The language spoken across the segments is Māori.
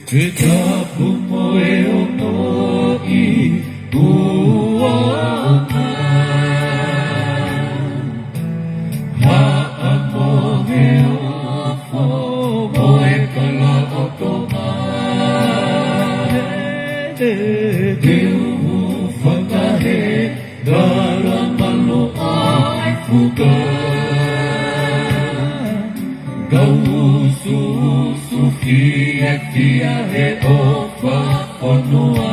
Kita pumoe ono I buona Ha'amo he ofo Moe kala otomae Deu whakahe Dara malo ai fuga Gausu kia kia he ofa onoa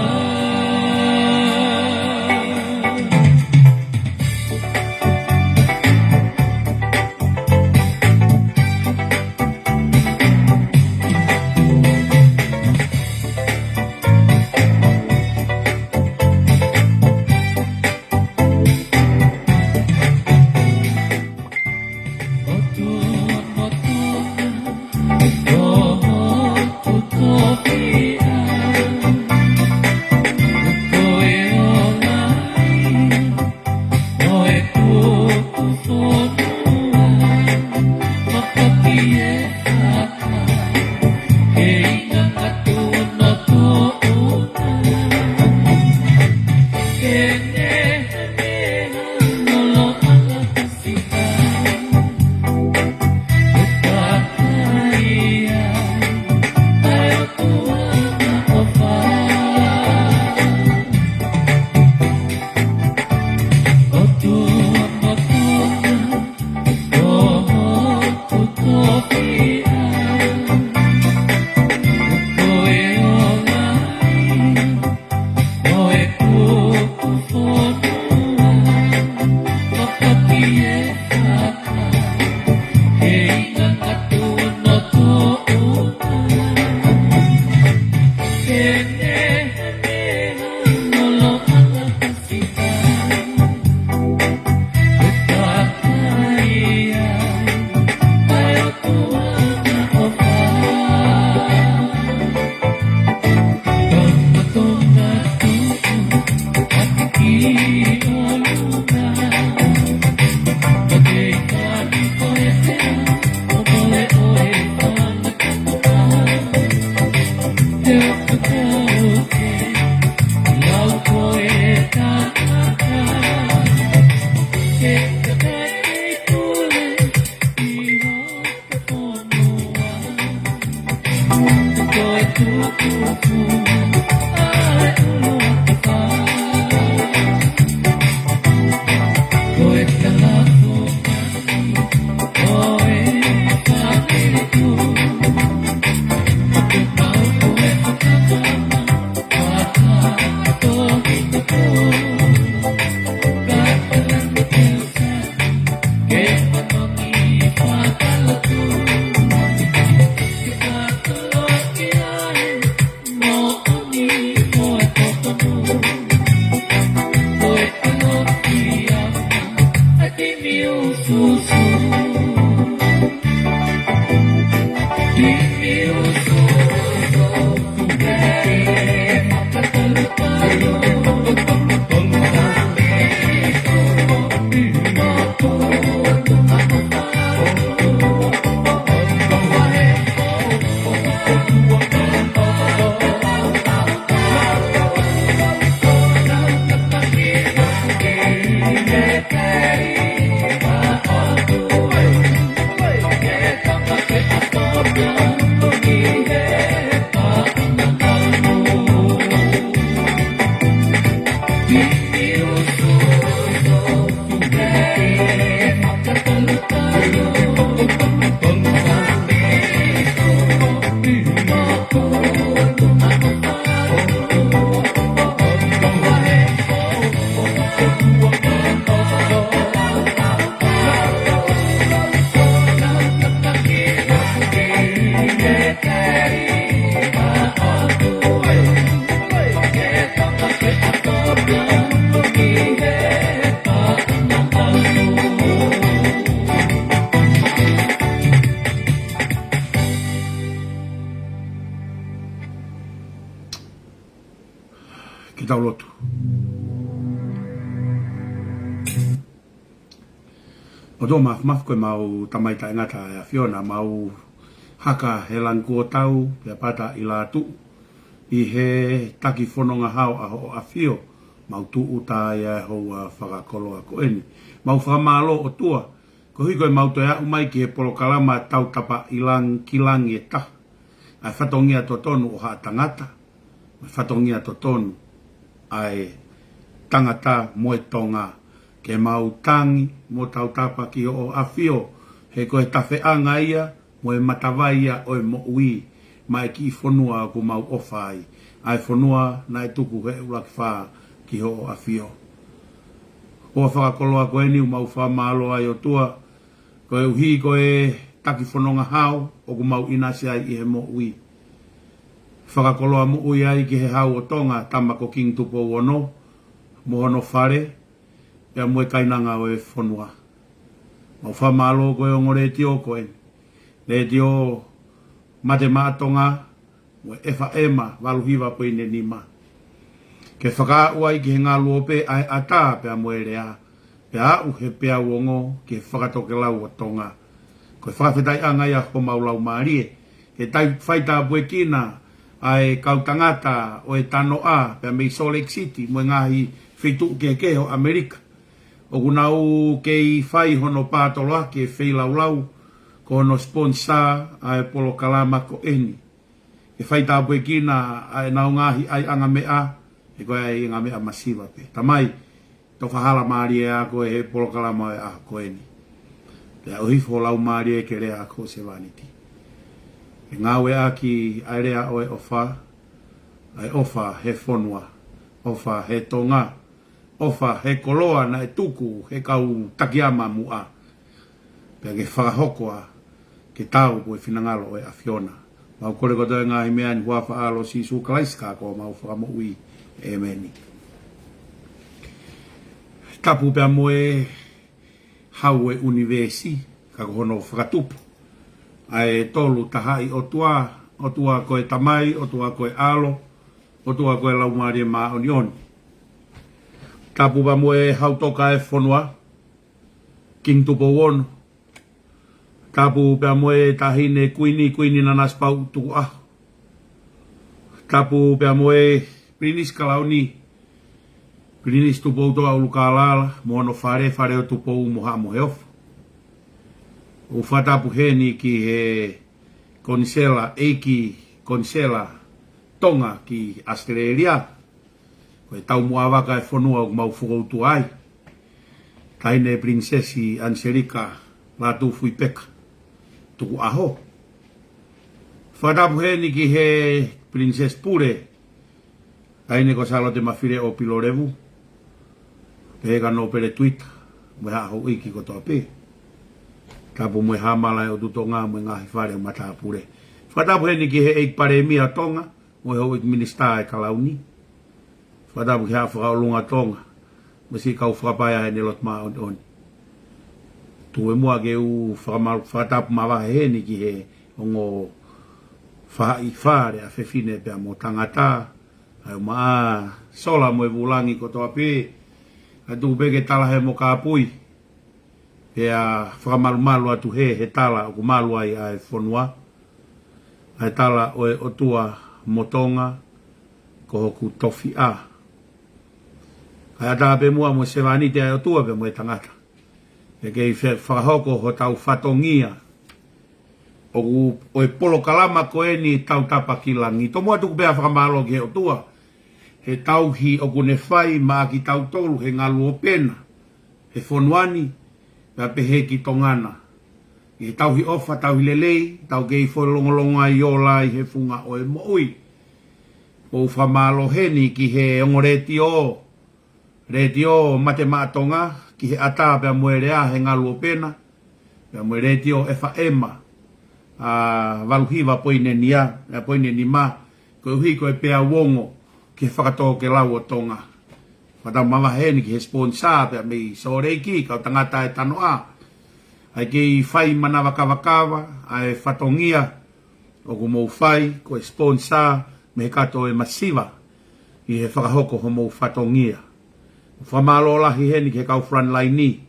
ki tau lotu. O tō maf koe mau tamaita ngata a Fiona mau haka he lan kua tau, pia pata i la tu, I he taki whanonga hao a ho awhio. Mau tu uta ia ho a whakakolo a ko eni. Mau whakamalo o tua. Ko hui koe mau toi au mai ki he polokalama tau tapa ilang kilangi e ta. Ai whatongia to tonu o haa tangata. Ai whatongia to tonu ai tangata moe tonga. Ke mau tangi mo tau tapa ki o awhio. He koe tawheanga ia moe matawai ia oe mo ui. Mai ki whanua ko mau ofai. Ai whanua na e tuku he ulaki whaa ki ho o awhio. Hoa whakakoloa koe ni mau whamalo ai o tua. Koe uhi koe taki whanonga hao o ku mau inasi ai i he mo ui. Whakakoloa mo ui ai ki he hao o tonga tamako king tupo wono. Mohono whare. Pea mue kainanga o e whanua. Mau whamalo koe o ngore tio koe. Le tio mate maatonga. Mue efa ema waluhiwa po ine nima. Ke whakaua i ki he ngā luope ai ata pea mue rea. Pea au he pea uongo ki he whakatoke lau o tonga. Koe whakawhetai anga ia ho maulau maarie. Ke tai whaita pue kina ai kautangata o e tano a pea mei Salt Lake City mue ngahi whitu ke o Amerika. O kunau kei whai hono pātoloa ke whei laulau ko hono sponsor ai polo kalama ko eni. Ke whaita pue kina ai nau ngahi ai anga mea. E koe ai ngā mea masiva pe. Tamai, to whahala maari e ako e he polokalama e ako e ni. Pea uhifo lau maari e ke rea ako se vaniti. E ngāwe aki ai rea oe ofa, ai ofa he whonua, ofa he tonga, ofa he koloa na e tuku he kau takiama mua. Pea ke whakahokoa ke tau po e whinangalo e a Fiona. Mau kore koto e ngāhi mea ni hua whaalo si su kalaiska ko mau whakamo ui. Emeni. Tapu pea moe hau e universi, kako hono whakatupu. Ai tolu tahai o tua koe tamai, o tua koe alo, o tua koe laumari e maa oni oni. Tapu pea moe hau toka e whonua, king tupo wono. Tapu pea moe tahine kuini na naspau tuku aho. Tapu pea moe Prinis kalauni, prinis tupou toa uluka alala, mono whare o tupou moha moheofa. O whatapu heni ki he konsela tonga ki Australia. Koe tau mua waka e whanua o mau whukoutu ai. Taine prinsesi Angelica la tu fui peka. Tuku aho. Whatapu heni ki he prinses Pure. Taine ko salo te mawhire o pilorevu. Pega no pere Twitter. Mwe haho iki ko toa pe. Tapu mwe hamala o tutonga mwe ngahi whare o matapure. Whatapu heni ki he eik pare mia tonga. Mwe ho ik minister e kalauni. Whatapu ki haa whakaolunga tonga. Mwe si kau whakapaya he nelot maa on. Tue mua ke u whatapu mawahe heni ki he ongo whai whare a whewhine pia mo tangata. Ai maa sola mo e vulangi ko toa pe. Ai tuku peke tala he mo kāpui. Pea whakamalu atu he tala o kumalu ai ai whonua. Ai tala oe o tua motonga ko hoku tofi a. Ai ata pe mua mo se vanite ai o tua pe mo e tangata. E kei whakahoko ho tau whatongia. O e polo kalama ko e ni tau tapa kilangi. To mua tuku pea whakamalo ki he o tua. He tauhi o kune whai maa ki tau tolu he ngalu o pena. He whonuani, pea pehe ki tongana. He tauhi ofa, tauhi lelei, tau kei wholongolonga i olai he funga o e moui. O whamalo heni ki he ongo reti o mate maatonga, ki he ata pea muerea he ngalu o pena. Pea muereti o efa ema. Waluhiwa poine nia, poine ni ma. Koe hui koe pea wongo. Ki whakatoa ke lau o tonga. Whatau mawaheni ki he sponsor pia mei soreiki kau tangata e tano a. Ai kei whai mana wakawakawa, ai whatongia o ku mou whai, ko e sponsor me he kato e masiva. I he whakahoko ho mou whatongia. Whamalo lahi heni ki he kau frontline ni.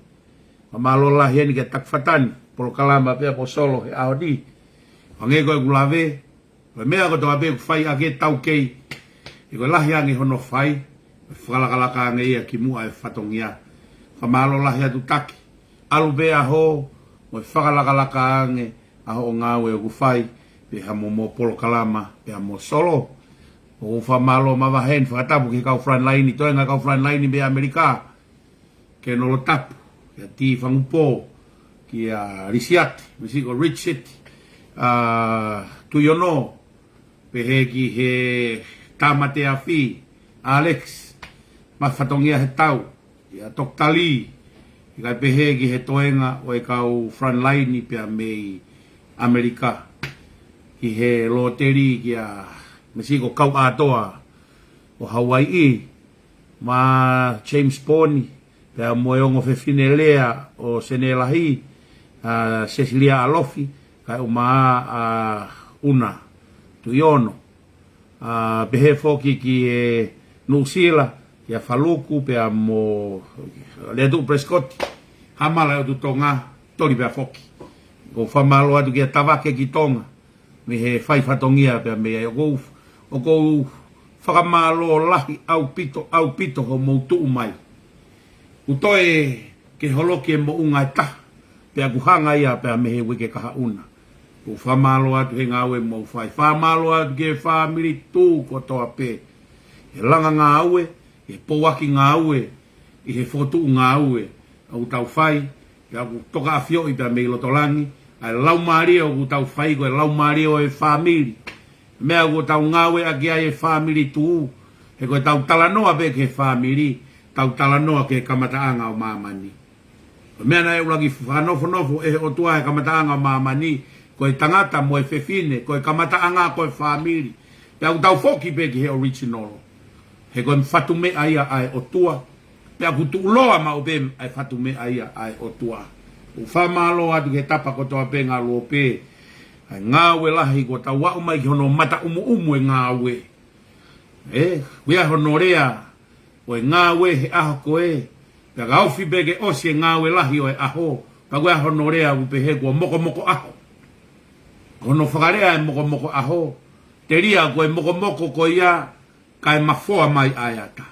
Whamalo lahi heni ki he takwhatani. Polo kalama pia po solo he aodi. Angeko e gulave, Koe mea ko toa be fai ake tau kei. I koe lahi ange hono fai. Whakalakalaka ange ia ki mua e whatongia. Whamalo lahi atu taki. Alu bea ho. Mo whakalakalaka ange. Aho o ngāwe o kufai. Pe hamo mo polo kalama. Pe hamo solo. O whamalo mawahen. Whakatapu ki kau front line. Toenga kau front line be Amerika. Ke nolo tapu. Kia ti whangupo. Kia risiati. Misiko rich city. Tuyono. Pehe ki he tamate afi Alex mawhatongia he tau ia toktali i kai pehe ki he toenga o e kau front line i pia mei Amerika ki he loteri ki a mesiko kau atoa o Hawaii ma James Bond pia moeongo fefine lea o Senelahi Cecilia Alofi kai uma una Tuyono pehe foki ki e Nusila ki a Faluku pe a mo le tu Prescott hamala tu tonga tori pe a foki o famalo atu ki a Tavake ki tonga me he fai fatongia pe a me o ko whakamalo lahi au pito ho moutu umai utoe ke holoki e mo unga e ta pe a kuhanga ia pe a me he wike kaha una o whamalo atu he ngāwe mo whai. Whamalo atu ke whamiri tū ko toa pē. He langa ngāwe, he powaki ngāwe, i he whotu ngāwe. Au tau whai, ke aku toka a whio i pia mei lotolangi. Ai lau maria o ku tau whai ko e lau maria o e whamiri. Mea ko tau ngāwe a kia e whamiri tū. He koe tau talanoa pe ke whamiri. Tau talanoa ke kamataanga o mamani. Mea na e ulagi whanofo e o tua e kamataanga o mamani. Koe tangata mo e fefine, koe kamataanga koe whamiri. Pea ku tau foki pe ki he original. He koe mwhatume aia ai o tua. Pea ku tu uloa ma o pem ai whatume aia ai o tua. U whamalo atu ke tapa ko toa pe ngā luo pe. Ai ngāwe lahi ko tau wau mai ki hono mata umu e ngāwe. Wea hono rea. O e ngāwe he aho koe. Pea gaufi pe ke osi e ngāwe lahi o e aho. Pea wea hono rea upe he kua moko aho. Kono whakarea e moko aho. Te ria koe moko ko ia kai mafoa mai aiata.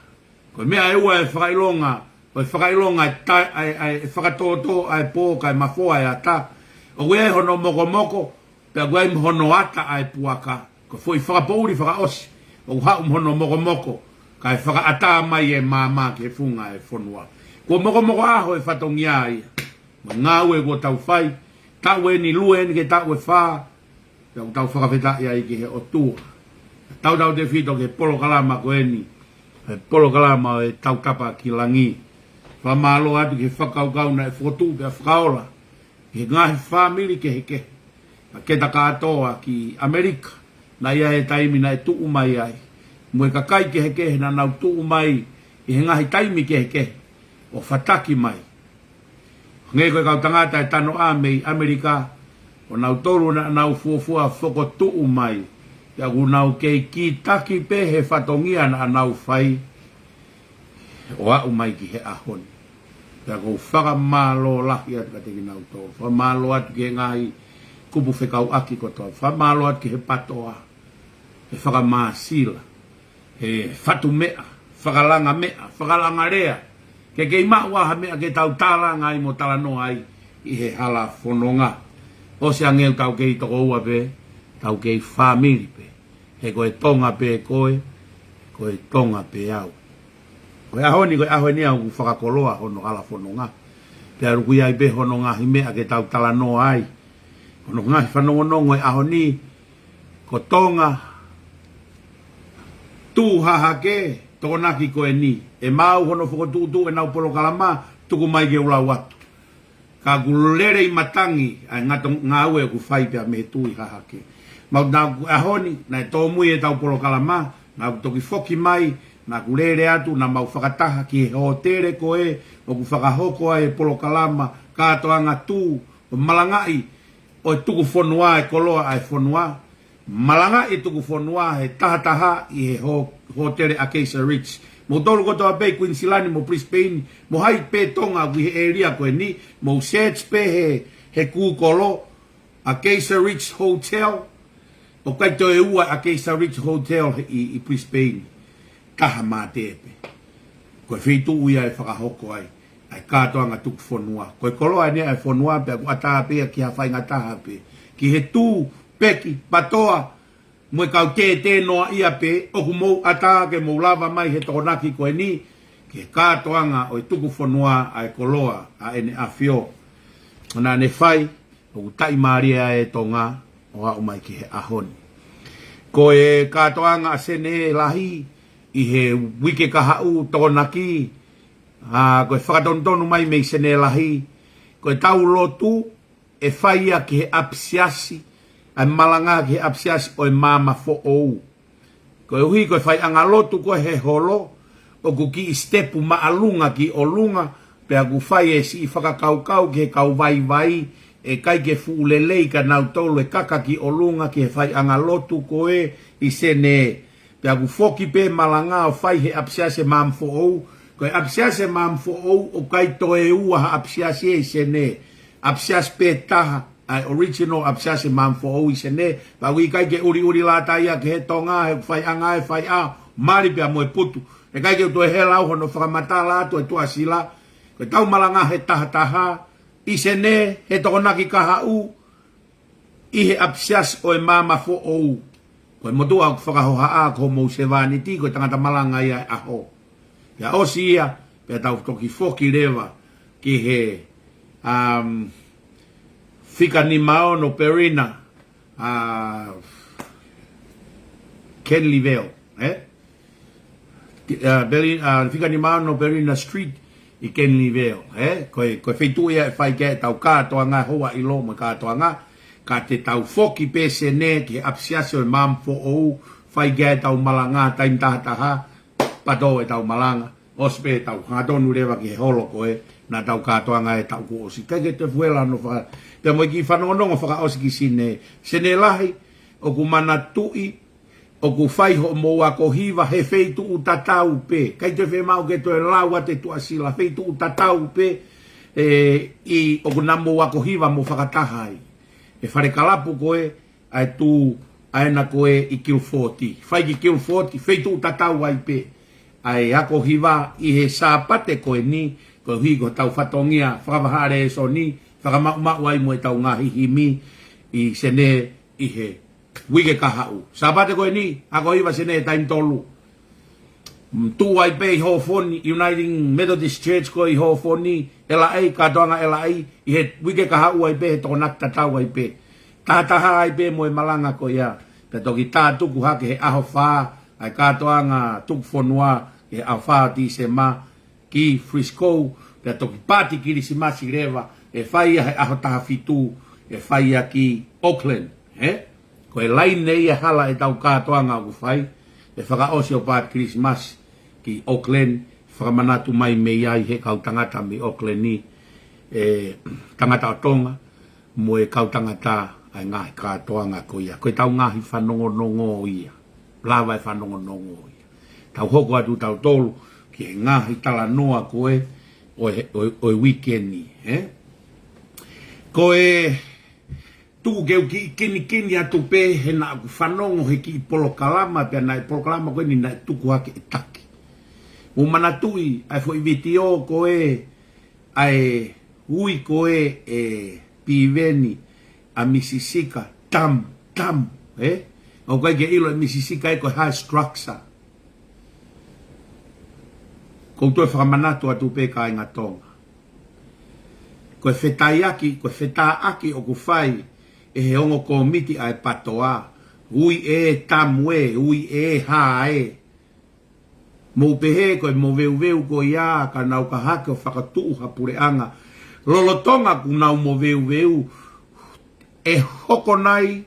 Koe mea e ua e whakailonga. Koe whakailonga e whakatoto ai pō kai mafoa aiata. O koe e hono moko. Pea koe im hono ata ai puaka. Koe fwoi whakapouri whakaosi. O hau hono moko. Kai whakaata mai e mama ke funga e whonua. Koe moko aho e whatongia ai. Ngāwe ko tau whai. Tau e ni lue ni ke tau e whaa. Tau whakawheta ia i ki he o tua. Tau te whito ke polo kalama ko eni. Polo kalama e tau tapa ki langi. Whamalo atu ke whakaukau na e whotu ke whakaola. Ke ngahi whamiri ke heke. Ke taka atoa ki Amerika. Na ia he taimi na e tuu mai ai. Mue kakai ke heke na nau tuu mai. I he ngahi taimi ke heke. O whataki mai. Ngai koe kau tangata e tano a mei Amerika. O nau toru na nau fuafua whoko tuu mai. Ia ku nau kei ki taki pe he whatongia na nau whai. O au mai ki he ahoni. Ia ku whakamalo lahi atu ka teki nau toru. Whamalo atu ki he ngai kupu whekau aki kotoa. Whamalo atu ki he patoa. He whakamasila. He whatumea. Whakalanga mea. Whakalanga rea. Ke kei maua ha mea ke tau tala ngai mo tala no ai. I he hala whanonga. O se angeu tau kei toko ua pe, tau kei whamiri pe. He koe tonga pe koe tonga pe au. Koe ahoni au ku whakakoloa hono ala whanonga. Te aruku iai pe hono ngahi mea ke tau tala no ai. Hono ngahi whanongonongo e ahoni, ko tonga, tū haha ke, toko naki koe ni. E mau hono whakotū e nau polo kalama, tuku mai ke ulau atu. Ka gulere i matangi ai ngā ue ku whai pia me tui hahake. Mau nā ku ahoni, nā e tōmui e tau polo kalama, nā ku toki whoki mai, nā ku lere atu, nā mau whakataha ki he hotere koe, o ku whakahoko ai e polo kalama, kātoa ngā tū, o malangai, o e tuku whonua e koloa ai whonua. Malangai tuku whonua he tahataha i he hotere Acacia Ridge. Mo tolu ko toa pe Queensilani mo Brisbane mo hai pe tonga wi he area ko ni mo sets pe he kukolo Acacia Ridge Hotel O kai to e ua a Keisa Ridge Hotel i Brisbane. Kaha mā tepe. Koe whitu uia e whakahoko ai. Ai kātoa ngā tuku whonua. Koe koloa nea e whonua pe aku ataha pe ki hawhai ngā taha pe. Ki he tū, peki, patoa. Moe kau te noa ia pe. Oku mou ataha ke mou lava mai he tokonaki koe ni. Ki he kātoa ngā o tuku whonua ai koloa a ene a whio. Nā ne whai, o tai maria e tonga. O hau mai ki he ahoni. Ko e katoanga a sene lahi i he wike kahau tonaki. Ko e whakatondonu mai mei sene lahi. Ko e tau lotu e whaia ki he apsiasi. Ai malanga ki he apsiasi o e mama fo ou. Ko e hui ko e whai anga lotu ko he holo. O ku ki i stepu maalunga ki o lunga. Pe aku whai e si i whakakaukau ki he kau vai vai. E kai ke fuulelei ka nau tolu e kaka ki o lunga ki he whai anga lotu ko e i sene. Pe aku foki pe malanga o whai he apsiase mamfo ou. Ko e apsiase mamfo ou o kai to e ua ha apsiase i sene. Apsiase pe taha. Ai original apsiase mamfo ou i sene. Pa ui kai ke uri la taia ke he tonga he whai anga e whai a. Mari pe a moe putu. E kai ke to e he lau hono whakamata la to e tua sila. Ko e tau malanga he taha. I sene he tokonaki kahau i he apsias o e mama fo ou. Ko e motua ku whakahoha a ko mou se vani ti ko e tangata malanga ia e aho. Ia osi ia pe tau toki foki rewa ki he Fika ni Maono Perina Ken Livell Fika ni Maono Perina Street I Ken Livell, koe whaitu ia e whai kia tau kātoa ngā hoa I lo mo kātoa ngā, ka te tau foki pese ne ki apsiasio e mamfo ou, whai kia tau malanga taim tahataha, pato e tau malanga, ospe tau hātonu rewa ki he holo koe, nā tau kātoa ngā e tau ko osi. Kai ke te fuela no whaka, te moi ki whanonongo whaka osi ki sene lahi, o ku mana tui, o ku whai ho mo ako hiva he feitu u tatau pe. Kai te whe mau ke to e laua te tua sila. Feitu u tatau pe I o ku namo ako hiva mo whakatahai. E whare kalapu koe ai tu aena koe I kil 40. Whai ki kil 40 feitu u tatau ai pe. Ai ako hiva I he sāpate koe ni. Koe hui ko tau whatongia whakawahare e so ni. Whakamau ai mo e tau ngahi himi I sene I he. Wike kahau. Sabate koe ni, ako iwa sene taim tolu. Tu ai pe ho foni, Uniting Methodist Church ko I ho foni, LA, katoanga LA, I he wike kahau ai pe, toko nakta tau ai pe. Tahataha ai pe mo e malanga ko ia. Pe toki tā tuku hake he aho whā, ai katoanga tuku whonua, he aho whā ti se ma, ki Frisco, pe toki pāti kiri si masi rewa, e whaia he aho taha fitu, e whaia ki Auckland, Ko e lai nei e hala e tau kātoanga o whai, e whakaosi o pāt Christmas ki Auckland, whakamanatu mai mei ai he kau tangata me Auckland ni, tangata o tonga, mo e kau tangata ai ngahi kātoanga ko ia. Ko e tau ngahi whanongo nongo ia, lawa e whanongo nongo ia. Tau hoko atu tau tolu, ki e ngahi tala noa koe, o e weekend ni. Ko e... Tu keu ki kini atu pe he na ku whanongo he ki polo kalama pe na polo kalama koe ni na tuku hake e taki. O manatui ai fo I vitio koe ai hui koe e piveni a Mississika tam, o koe ke ilo e Mississika e koe high structure. Koutou e whakamanatu atu pe ka inga tonga. Koe whetaiaki, koe whetaaki o ku whai e he ongo komiti ai patoa, ui e tamwe, ui e hae. Mou pehe koe mo veu ko ia, ka nau ka hake o whakatuu hapureanga. Lolotonga ku nau mo veu, e hoko nai,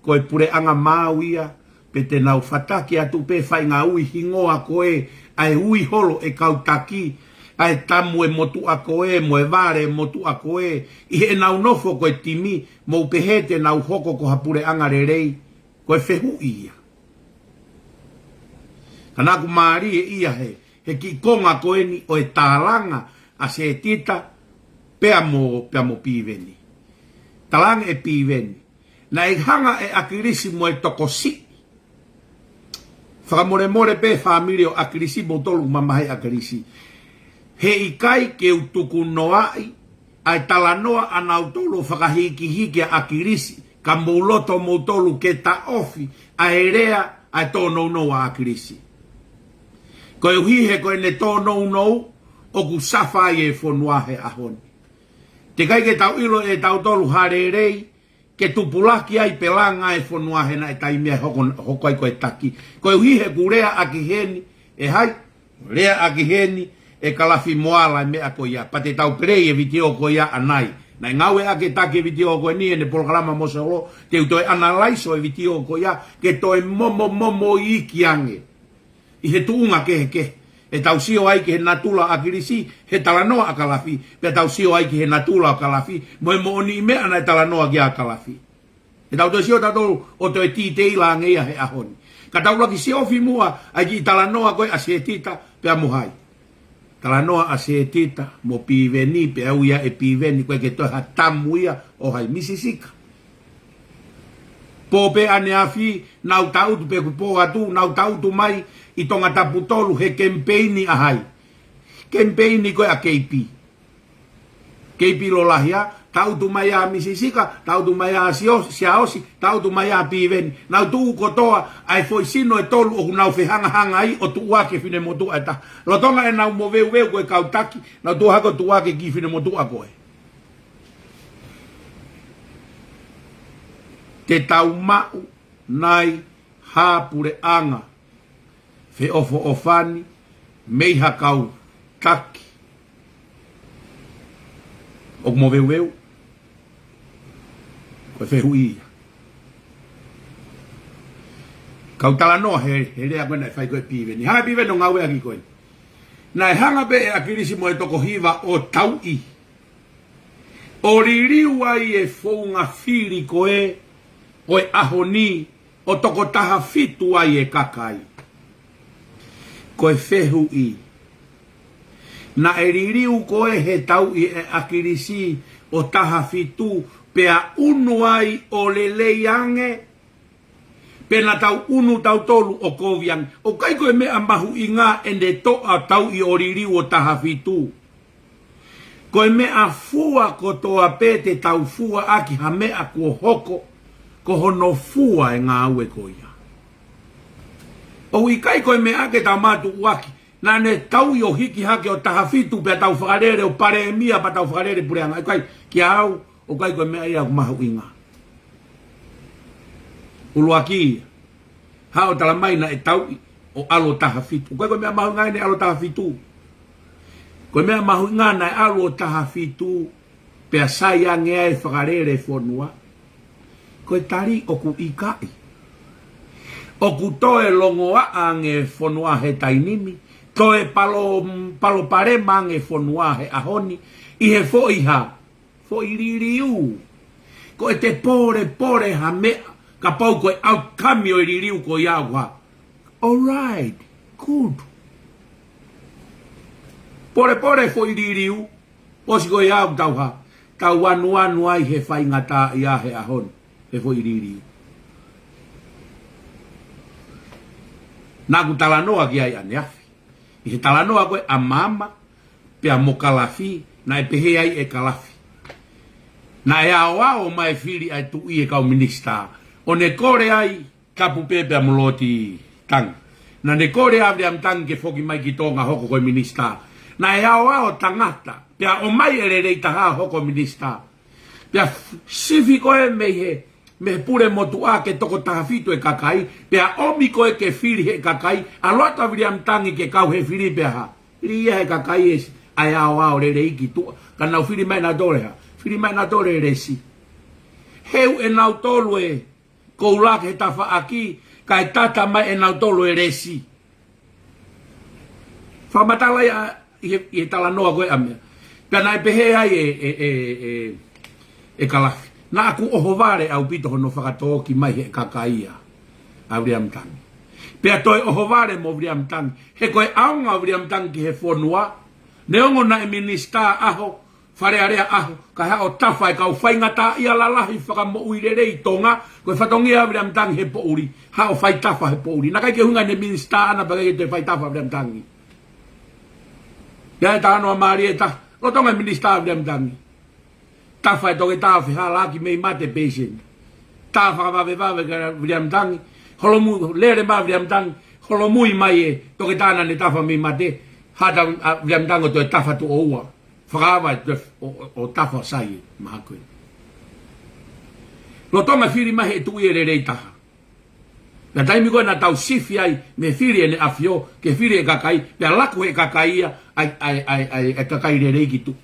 koe pureanga mauia, pe te nau whataki atu pe whai ngā ui hingoa koe, ai ui holo e kautaki, ai tamu e motu a koe, mo e vare motu a koe, I he nau nofo koe timi, mo pehete nau hoko ko hapure anga rerei, koe whehu ia. Kanaku maari e ia he ki konga koe ni o e tālanga a se tita pea mo piveni. Talanga e piveni. Na e hanga e akirisi mo e tokosi. Whakamore pe familio akirisi mo tolu mamahai akirisi. He ikai ke utuku noai ai talanoa anau tolu whakahiki akirisi. Ka mouloto mo tolu ke ta ofi aerea ai tono noa akirisi. Koe uhihe koe ne tono nou o ku safa e fonuahe ahoni. Te kai ke tau ilo e tau tolu harerei ke tupulaki ai pelanga e fonuahe na e taimea hoko ai koe taki. Koe uhihe ku rea aki heni e hai, rea aki heni e kalafi moala e mea koe ia. Pate tau perei e vitio koe ia anai. Na ngawe ake take vitio koe ni e ne programa mosolo te utoe analaiso e vitio koe ia ke toe momo iki ange. I he tuunga ke. E tau sio ai ki he natula akirisi, he talanoa akalafi. Pe tau sio ai ki he natula akalafi. Moe mo oni mea na e talanoa ki akalafi. E tau to sio tatou o to e titei la ngeia he ahoni. Ka tau laki sio fi mua ai ki talanoa koe asietita pe amuhai. Talanoa asietita mo piveni pe auia e piveni koe ke toha tamuia o hai misisika. Po pe ane afi nau tautu pe kupo atu, nau tautu mai i tonga taputolu he kempeini ahai. Kempeini koe a KP. KP lo lahia, tautu mai a misisika, tautu mai a siaosi, tautu mai a piveni. Nau tuu kotoa ai foi sino e tolu o nau hanga ai o tu wake fine motu eta. Lo tonga e nau mo veu koe kautaki, nau tu hako tu wake ki fine motu a koe. Te tau mau nai hapure anga. Fe ofo ofani, meiha kau taki. O mo veu. Koe fe hui. Kau tala noa he rea koe nai whai koe piveni. Hanga piveni o ngawe aki koe. Nai hanga pe e akirisi mo e toko hiva o tau i. O ririu ai e founga whiri koe. Koe ahoni o toko taha fitu ai e kakai. Koe whehu i. Na e ririu koe he tau i e akirisi o taha fitu pea unu ai o lelei ange. Pena tau unu tau tolu o koviang. O kai koe mea mahu i ngā ende toa tau i o ririu o taha fitu. Koe mea fua ko toa pete tau fua aki ha mea kua hoko. Ko hono fua e ngā ue koia. O i kai koe me ake tau mātu uaki. Nā ne tau i o hiki hake o taha fitu pia tau whakarere o pare e mia pa tau whakarere pureanga. Kai ki au o kai koe mea ia kumahu inga. Uluaki hao tala maina e tau o alo taha fitu. Koe koe mea mahu ngai ne alo taha fitu. Koe mea mahu ngai ne alo o taha fitu pia saya ngea e whakarere whanua. Koe tari o ku ikai. O ku toe longoa ange whanua he tainimi. Toe palo pare mange whanua he ahoni. I he fo iha. Fo iririu. Koe te pore ha mea. Ka pau koe au kami o iririu ko iawa. Alright. Good. Pore fo iririu. Osi koe iau tau ha. Tau anu ai he whaingata ia he ahoni. E foi iririu. Nā ku talanoa ki ai ane afi. I he talanoa koe a mama pia mo kalafi na e pehe ai e kalafi. Na e ao mai whiri ai tu i e kau minista. O ne kore ai kapu pepe a muloti tang. Na ne kore avri am tang ke foki mai ki tonga hoko koe minista. Na e ao tangata pia o mai ere rei taha hoko minista. Pia sifi koe mei he me pure motu a ke toko taha fitu e kakai, pea omi koe ke whiri he kakai, a loata viriam tangi ke kau he whiri pea ha. Ria he kakai esi, ai ao re iki tua, ka nau whiri mai na dore ha, whiri mai na dore resi. Heu e nau tolu e, kou lak he tafa aki, ka e tata mai e nau tolu e resi. Whamatala i he tala noa koe amea, pea na e pehe ai e kalafi. Na aku ohovare au pito hono whakatoki mai he kakaia. A vriam tangi. Pea toi ohovare mo vriam tangi. He koe aunga vriam tangi he whonua. Neongo na e minista aho Whare area aho, ka hea o tawhai, ka o whaingata ia lalahi whakamo uirerei tonga, koe whatongia vire amtangi he po uri, ha o whai tawha he po uri. Nakai ke hunga ne minsta ana bagai te whai tawha vire amtangi. Ia e tānoa maari e ta, lo tonga minsta vire amtangi. Tawhai toke tawhi ha laki mei mate peisen. Tawha ka vave vire amtangi, holomu, lere ma vire amtangi, holomui mai e, toke tāna ne tawha mei mate, hata vire amtango to e tawha tu o ua. Whakawa o tawha sai maha koe. Lo tonga whiri mahe e tui e rei taha. Na taimi koe na tau sifi ai me whiri e ne awhio ke whiri e kakai, pia laku e kakai ia ai kakai rei ki tu.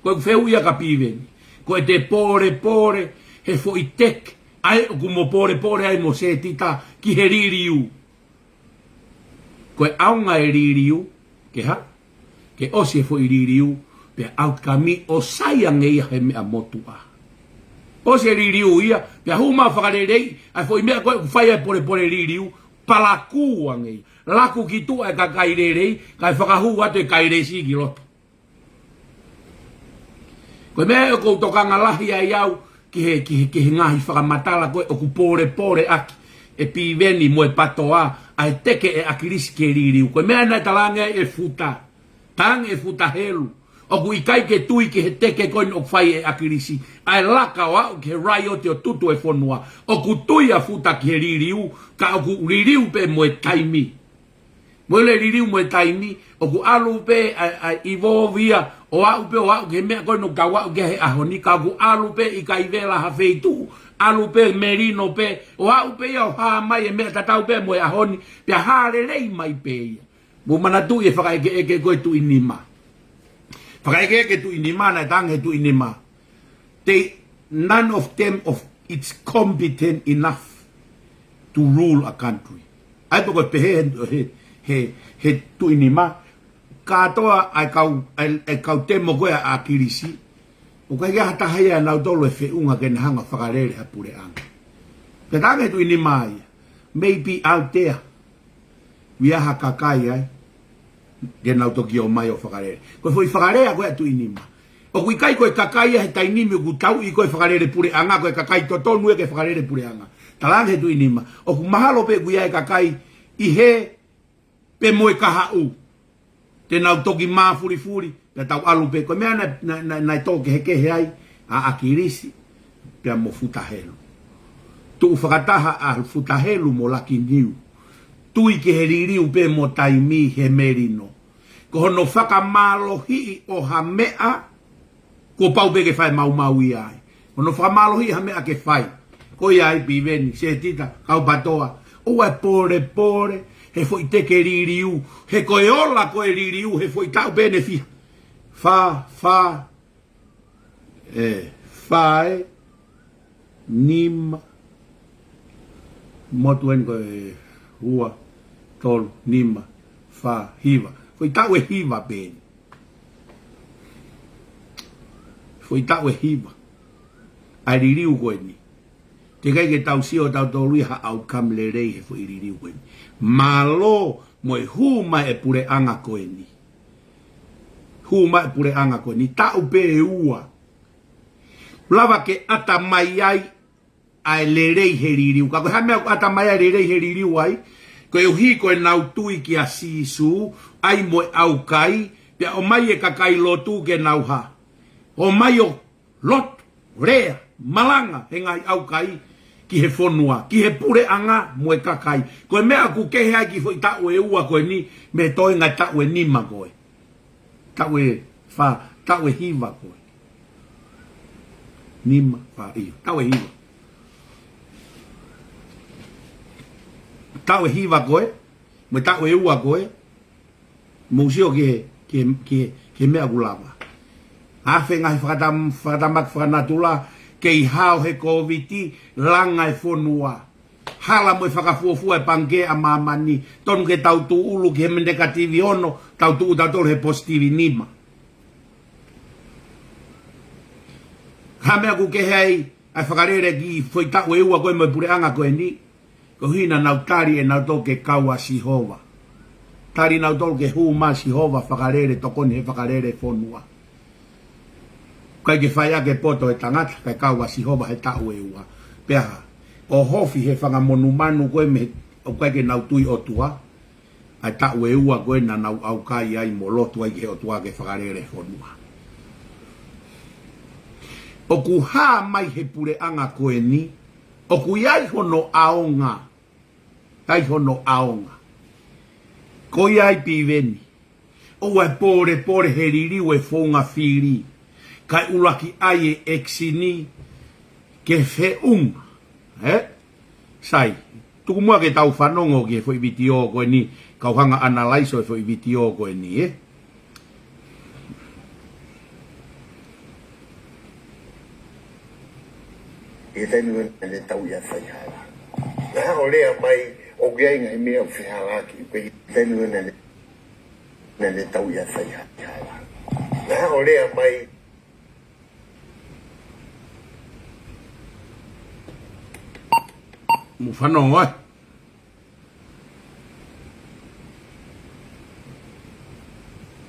Koe ku wheu ia ka pīveni. Koe te pore he fo i tek ai o kumo pore ai mo se tita ki he ririu. Koe aunga e ririu ke ha? Ke osi e fo i ririu pe outcome o sayang ia he mea motua. O se ririu ia, pe huma whakarerei, ai foi mea koe whaia pore ririu, palaku angei. Laku ki tua e ka kairerei, kai whakahu atu e kairesi ki loto. Koe mea e kou tokanga lahi ai au, ki he ngahi whakamatala koe, o ku pore aki, e piveni mo e patoa, ai teke e akirisi ke ririu. Koe mea nai talanga e futa, tang e futa helu. O ku ikai ke tui ke he teke koin o whai e akirisi. Ai laka o au ke rai o te o tutu e whonua. O ku tui a futa ki he ririu, ka o ku ririu pe mo e taimi. Mo le ririu mo e taimi, o ku alu pe i vovia, o au pe o au ke mea koin o kawa o ke he ahoni, ka o ku alu pe i kai vela ha feitu, alu pe merino pe, o au pe o ha mai e mea tatau pe mo e ahoni, pe haare rei mai pe ia. Mo mana tu e whaka eke koe tu inima. Whakaeke ke tu inima na tang he tu inima. None of them of it's competent enough to rule a country. Ai poko pehe he tu inima. Katoa ai kau temo koe a kirisi. O kai kia hata haia nau tolo e whiunga ke hanga whakarere a pure anga. Ke tang he tu inima ia. Maybe out there. Wiaha kakai ai. Dia nau toki o mai o whakarere. Koe foi whakarea koe atu inima. O kui kai koe kakai he tainimi o kutau i koe whakarere pure anga, koe kakai totonu e ke whakarere pure anga. Talang he tu inima. O ku mahalo pe kuia e kakai i he pe moe kaha u. Te nau toki maa furi, pe tau alu pe. Koe mea nai toke he kehe ai a akirisi pe mo futahelu. Tu whakataha a futahelu mo laki niu. Tui ke he ririu pe mo taimi he merino. Ko hono whakamalohi o ha mea, ko pau pe ke whai mau i ai. Hono whakamalohi ha mea ke whai. Ko iai piveni, se tita, kau patoa. O e pore, he foi te ke ririu. He koe ola koe ririu, he foi tau benefi. Fae, nima, motuen koe hua, tolu, nima, fa, hiva. Foi tau e hiva ben. Foi tau e hiva. Ai ririu koe ni. Te kai ke tau sio tau tolu ha au kam le rei he foi ririu koe ni. Malo mo e huma e pure anga koe ni. Huma e pure anga koe ni. Tau pe e ua. Lava ke ata mai ai ai le rei he ririu. Ka koe hamea ata mai ai le rei he ririu ai. Koe uhi koe nau tui ki a sisu, ai moe au kai, pia o mai e kakai lotu ke nau ha. O mai o lot, rea, malanga, he ngai au kai, ki he whonua, ki he pure anga moe kakai. Koe mea ku kehe ai ki fo i tau e ua koe ni, me toi ngai tau e nima koe. Tau e wha, tau e hiva koe. Nima, wha, iyo, tau e hiva. Tau e hiva koe, me tau e ua koe, mousio ke mea gulama. Afe ngai whakatamak whakanatula, ke i hao he koviti, langa e whonua. Hala mo e whakafuafua e pange a mamani, tonu ke tau tu ulu ki he negativi ono, tau tu utatoro he positivi nima. Hamea ku ke hei, ai whakarere ki foi tau e ua koe mo e pure anga koe ni, ko hina nau tari e nau toke kaua sihova. Tari nau toke huma sihova whakarere tokoni he whakarere whonua. kai ke fai ake poto e tangata kai kaua si hova he tau e ua pea o hofi he whanga monu manu koe me o kai ke nautui o tua ai tau e ua koe na nau au kai ai mo lotu ai ke o tua ke whakarere honua o ku ha mai he pure anga koe ni o ku iai hono aonga tai hono aonga ko iai piveni o e pore he riri o e fonga firi kai ulaki ai e exini ke fe sai tuku mua ke tau whanongo ke foi vitio koe ni kau hanga analyse o foi vitio koe ni e tenu ne tau ia fai hala na o lea mai o gai ngai mea o whihala ki pe tenu ne tau ia fai hala na o lea mai mu whanongo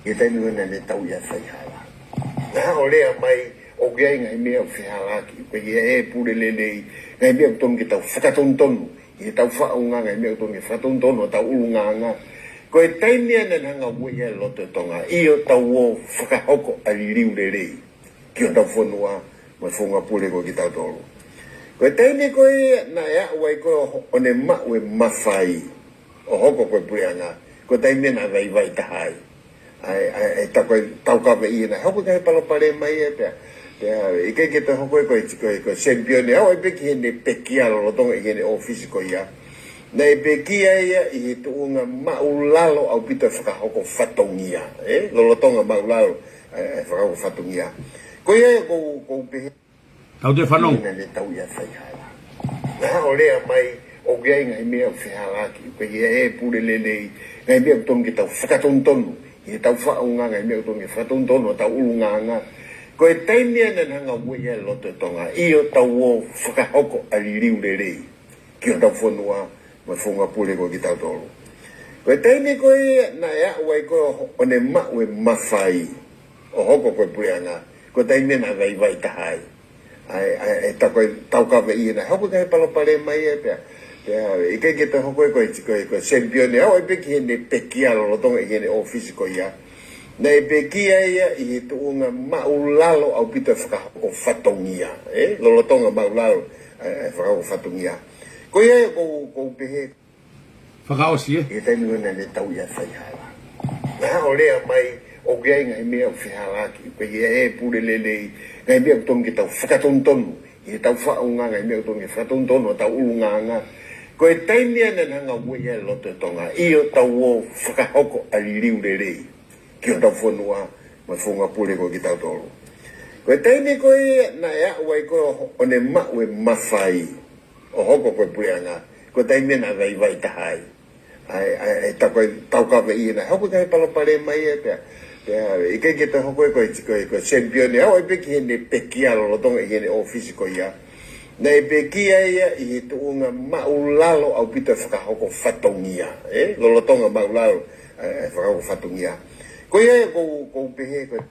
e tenu ne tau ia fai hala na o lea mai o gai ngai mea o whihala ki pe e pure lelei ngai mea o tonu ki tau whakatontonu i tau whaunga ngai mea o tonu ki whakatontonu tau ulunganga ko e taimea na hanga ue e loto tonga i o tau o whakahoko a ririu lelei ki o tau whanua ma whunga pure ko ki tau tolu ko e taimea ko e na ea uai ko o ne mau e mawhai o hoko ko e pureanga ko taimea na vai tahai ai tau kawe i na hoko kai palopare mai e pia i kai ke te hoko ko sempione au e peki hene pekia lo tonga i hene ofisi ko ia na e pekia ia i he tuunga maulalo au pito e whakahoko whatongia lo tonga maulalo e whakahoko whatongia ko ia ko pehe tau te whanong ne tau ia whai hala na o lea mai o gai ngai mea o whihala ki pe e pure lelei ngai mea o tonga ki tau whakatontonu i tau whaunga ngai mea o tonga whakatontonu tau ulunganga ko e taimea na hanga ue e loto tonga i o tau o whakahoko a ririu lelei ki o tau whanua ma whunga pule ko ki tau tolu ko e taimea ko e na ea uai ko o ne mau e mawhai o hoko ko e pureanga ko taimea na vai tahai ai tau kawe i na hoko kai palopare mai e pia i kai ke te hoko ko sempione au e peki hene pekia lo tonga i hene ofisi ko ia na e pekia ia i he tuunga maulalo au pito e whakahoko whatongia lo tonga maulalo e whakahoko whatongia ko ia ko pehe whakaosi i tenu ne tau ia whai hala na o lea mai o gai ngai mea o whihala ki pe e pure lelei ngai mea o tonga ki tau whakatontonu i tau whaunga ngai mea o tonga whakatontonu tau ulunganga ko e taimea na hanga ue e loto tonga i o tau o whakahoko a ririu lelei ki o tau whanua ma whunga pule ko ki tau tolu ko e taimea ko e na ea uai ko o ne mau e mawhai o hoko ko e pureanga ko taimea na vai tahai ai tau kawe i na hoko kai palopare mai e pia i kai ke te hoko ko sempione au e peki hene pekia lo tonga i hene ofisi ko ia na e pekia ia i he tuunga maulalo au pito e whakahoko whatongia lo tonga maulalo e whakahoko whatongia ko ia ko pehe ko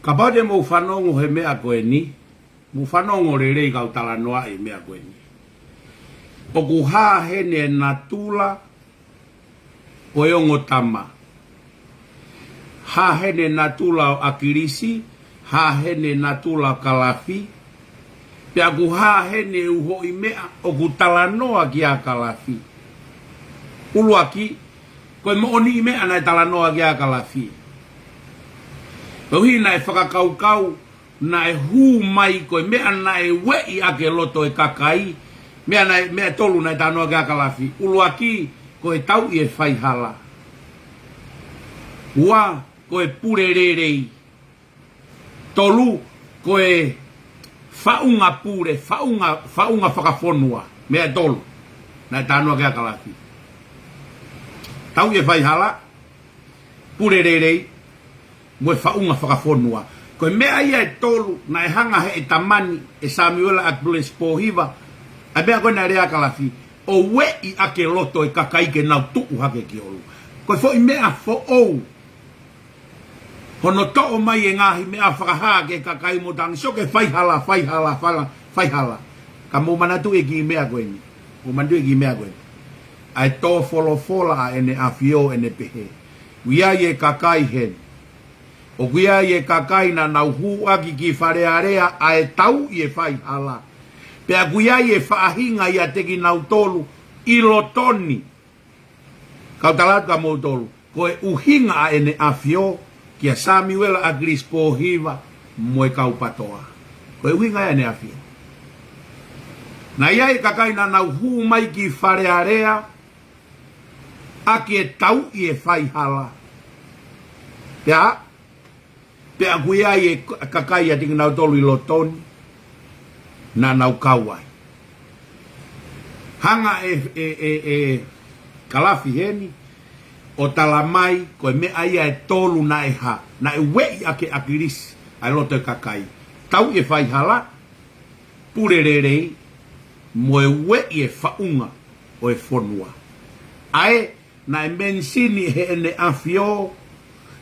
ka pade mo whanongo he mea koe ni mu whanongo rei kau tala noa e mea koe ni o ku ha hene na tula o ongo tama ha hene na tula o akirisi ha hene na tula o kalafi pe ku ha hene uho i mea o ku tala noa ki a kalafi uluaki koe mo oni i mea na tala noa ki a kalafi Tohi na e whakakaukau na e hū mai koe mea na e wei ake loto e kakai mea tolu na e tānoa kia kalafi uluaki koe tau i e whai hala ua koe pure rerei tolu koe whaunga pure whaunga whakafonua mea tolu na e tānoa kia kalafi tau i e whai hala pure rerei mo whaunga whakafonua. Koe mea ia e tolu na e hanga he e tamani e Samuela Akbules Pohiva a mea koe na rea kalafi o we i ake loto e kakaike nau tuku hake ki olu. Koe fo I mea fo ou. Hono to'o mai e ngahi mea whakaha ke kakai mo tangi. So ke whaihala. Ka mo manatu e ki mea koe ni. Mo manatu e ki mea koe ni. Ai tō fola ene awhio ene pehe. Wia ye kakai hen. O wia ye kakai na nau huaki ki wharearea ai tau ye whaihala. Pea wia ye whaahinga ia teki nau tolu I lotoni. Kau talatu ka mo tolu. Koe uhinga a ene awhio kia Samuel Agrispo hiva moe kau patoa. Koe uhinga a ene awhio. Na ia e kakai na nau hu mai ki wharearea aki e tau I e whaihala. Pea kuia I e kakai a tiki nau tolu I lotoni na nau kauai. Hanga kalafi heni o talamai koe mea ia e tolu na e ha. Na e wei ake akirisi ai loto e kakai. Tau e whaihala purererei mo e wei e whaunga o e whonua. Ae na e mensini he ene awhio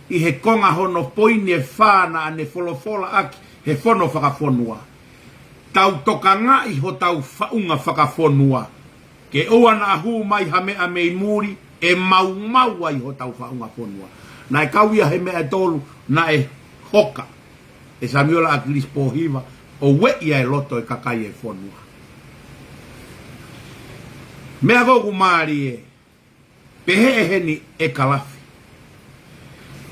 I he konga hono poini e whāna ane wholofola aki he whono whakawhonua. Tau toka ngai ho tau whaunga whakawhonua. Ke oa na ahu mai ha mea mei muri e mau ai ho tau whaunga whonua. Na e kawia he mea tolu na e hoka. E Samuel Agrispo hiva o wei e loto e kakai e whonua. Mea goku maari e pehe e heni e kalafi.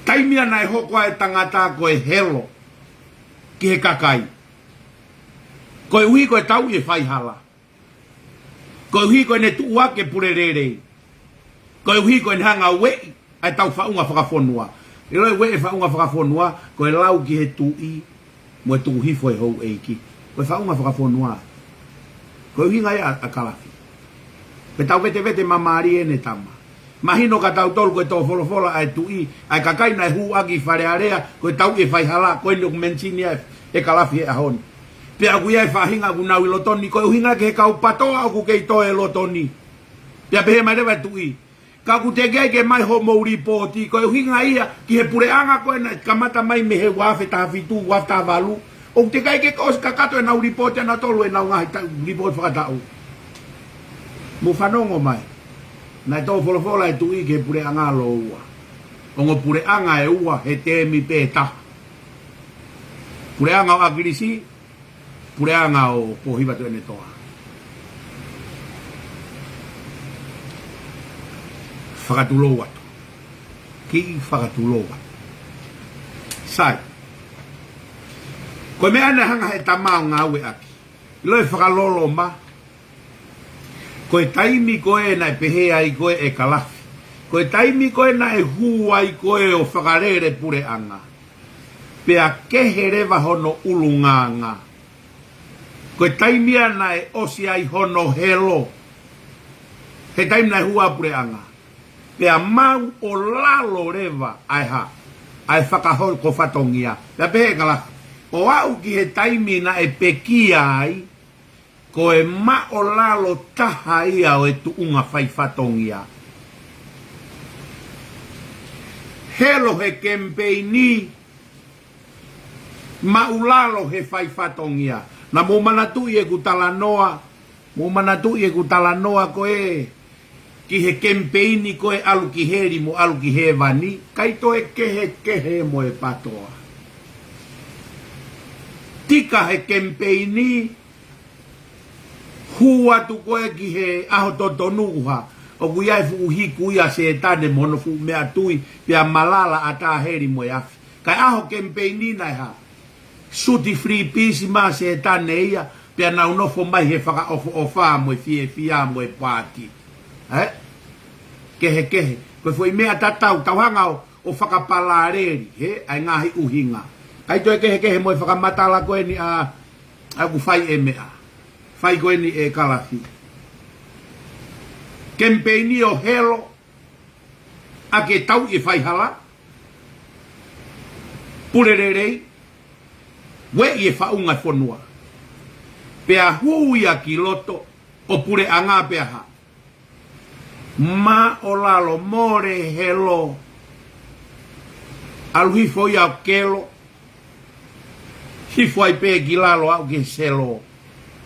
Taimia na e hokoa e tangata ko e helo ki he kakai. Koe ui koe tau e whaihala. Koe ui koe ne tuuake purerere. Koe ui koe ne hanga wei ai tau whaunga whakawhonua. E roi wei e whaunga whakawhonua koe lau ki he tui mo e tuu hifo e hou eiki. Koe whaunga whakawhonua. Koe ui ngai a kalafi. Pe tau vete mamari e ne tama. Mahino ka tau tolu koe tō wholofola ai tui, ai kakai na e hu aki wharearea, koe tau e whaihala, koe nuk mensinia e kalafi e ahoni. Pea kuia e whahinga ku nau I lotoni, koe uhinga ke kau patoa ku kei tō e lotoni. Pea pehe mai rewa tui. Ka ku te gei ke mai ho mouri pōti, koe uhinga ia, ki he pureanga koe na kamata mai me he wafe ta fitu, wafe ta valu. O te gei ke kos kakato e nau ripoti ana tolu e nau ngahi ripoti whakatau. Mu whanongo mai. Na tō wholofola e tui ke pure anga lo ua. Ongo pure anga e ua he temi pēta. Pure anga o akirisi, pure anga o pohiwa tu ene toa. Whakatulo watu. Ki whakatulo watu. Sai. Koe mea ne hanga he tamau ngā ue aki. Iloi whakalolo ma. Koe taimi koe na e pehe ai koe e kalafi. Koe taimi koe na e hu ai koe o whakarere pure anga. Pea kehe rewa hono ulunganga. Koe taimia na e osi ai hono helo. He taimi na e hua pure anga. Pea mau o lalo rewa ai ha. Ai whakahoi ko whatongia. Pea pehe kalafi. O au ki he taimi na e pekia ai. Ko e ma o lalo taha ia o e tuunga whaifatongia. Helo he kempeini ma ulalo he whaifatongia. Na mo manatu I e kutalanoa, mo manatu I e kutalanoa ko e ki he kempeini ko e alu ki heri mo alu ki he vani, kaito e kehe mo e patoa. Tika he kempeini hua tu koe ki he aho totonuha. O kuiai fu uhi kuia se tane mono fu mea tui pia malala ata heri mo yafi. Kai aho kempeini nai ha. Suti free peace ma se tane ia pia na unofo mai he whaka ofa mo e fia mo e pāti. Kehe. Koe fui mea tatau tauhanga o whakapalareri he ai ngahi uhinga. Kai toi kehe mo e whakamatala koe ni a ku whai e mea. Whai koe ni e kalafi. Kempeini o helo a ke tau I whaihala. Purererei. We I e whaunga whonua. Pea hui a ki loto o pure anga pea ha. Ma o lalo more helo. Aluhifo ia o kelo. Hifo ai pe gilalo au ke selo.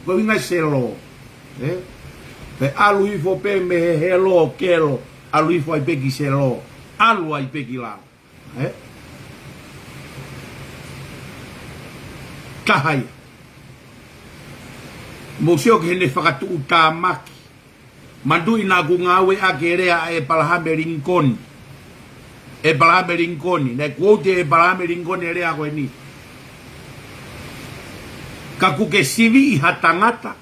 Ko inga selo. Pe aluhifo pe me helo o kelo. Aluhifo ai pe ki selo. Alu ai pe gilalo. Kahai. Museo ke hene whakatu utamaki. Mandu ina gungawe a kerea e palahame rinkoni. E palahame rinkoni. Ne quote e palahame rinkoni e rea koe ni. Ka kuke sivi i hatangata.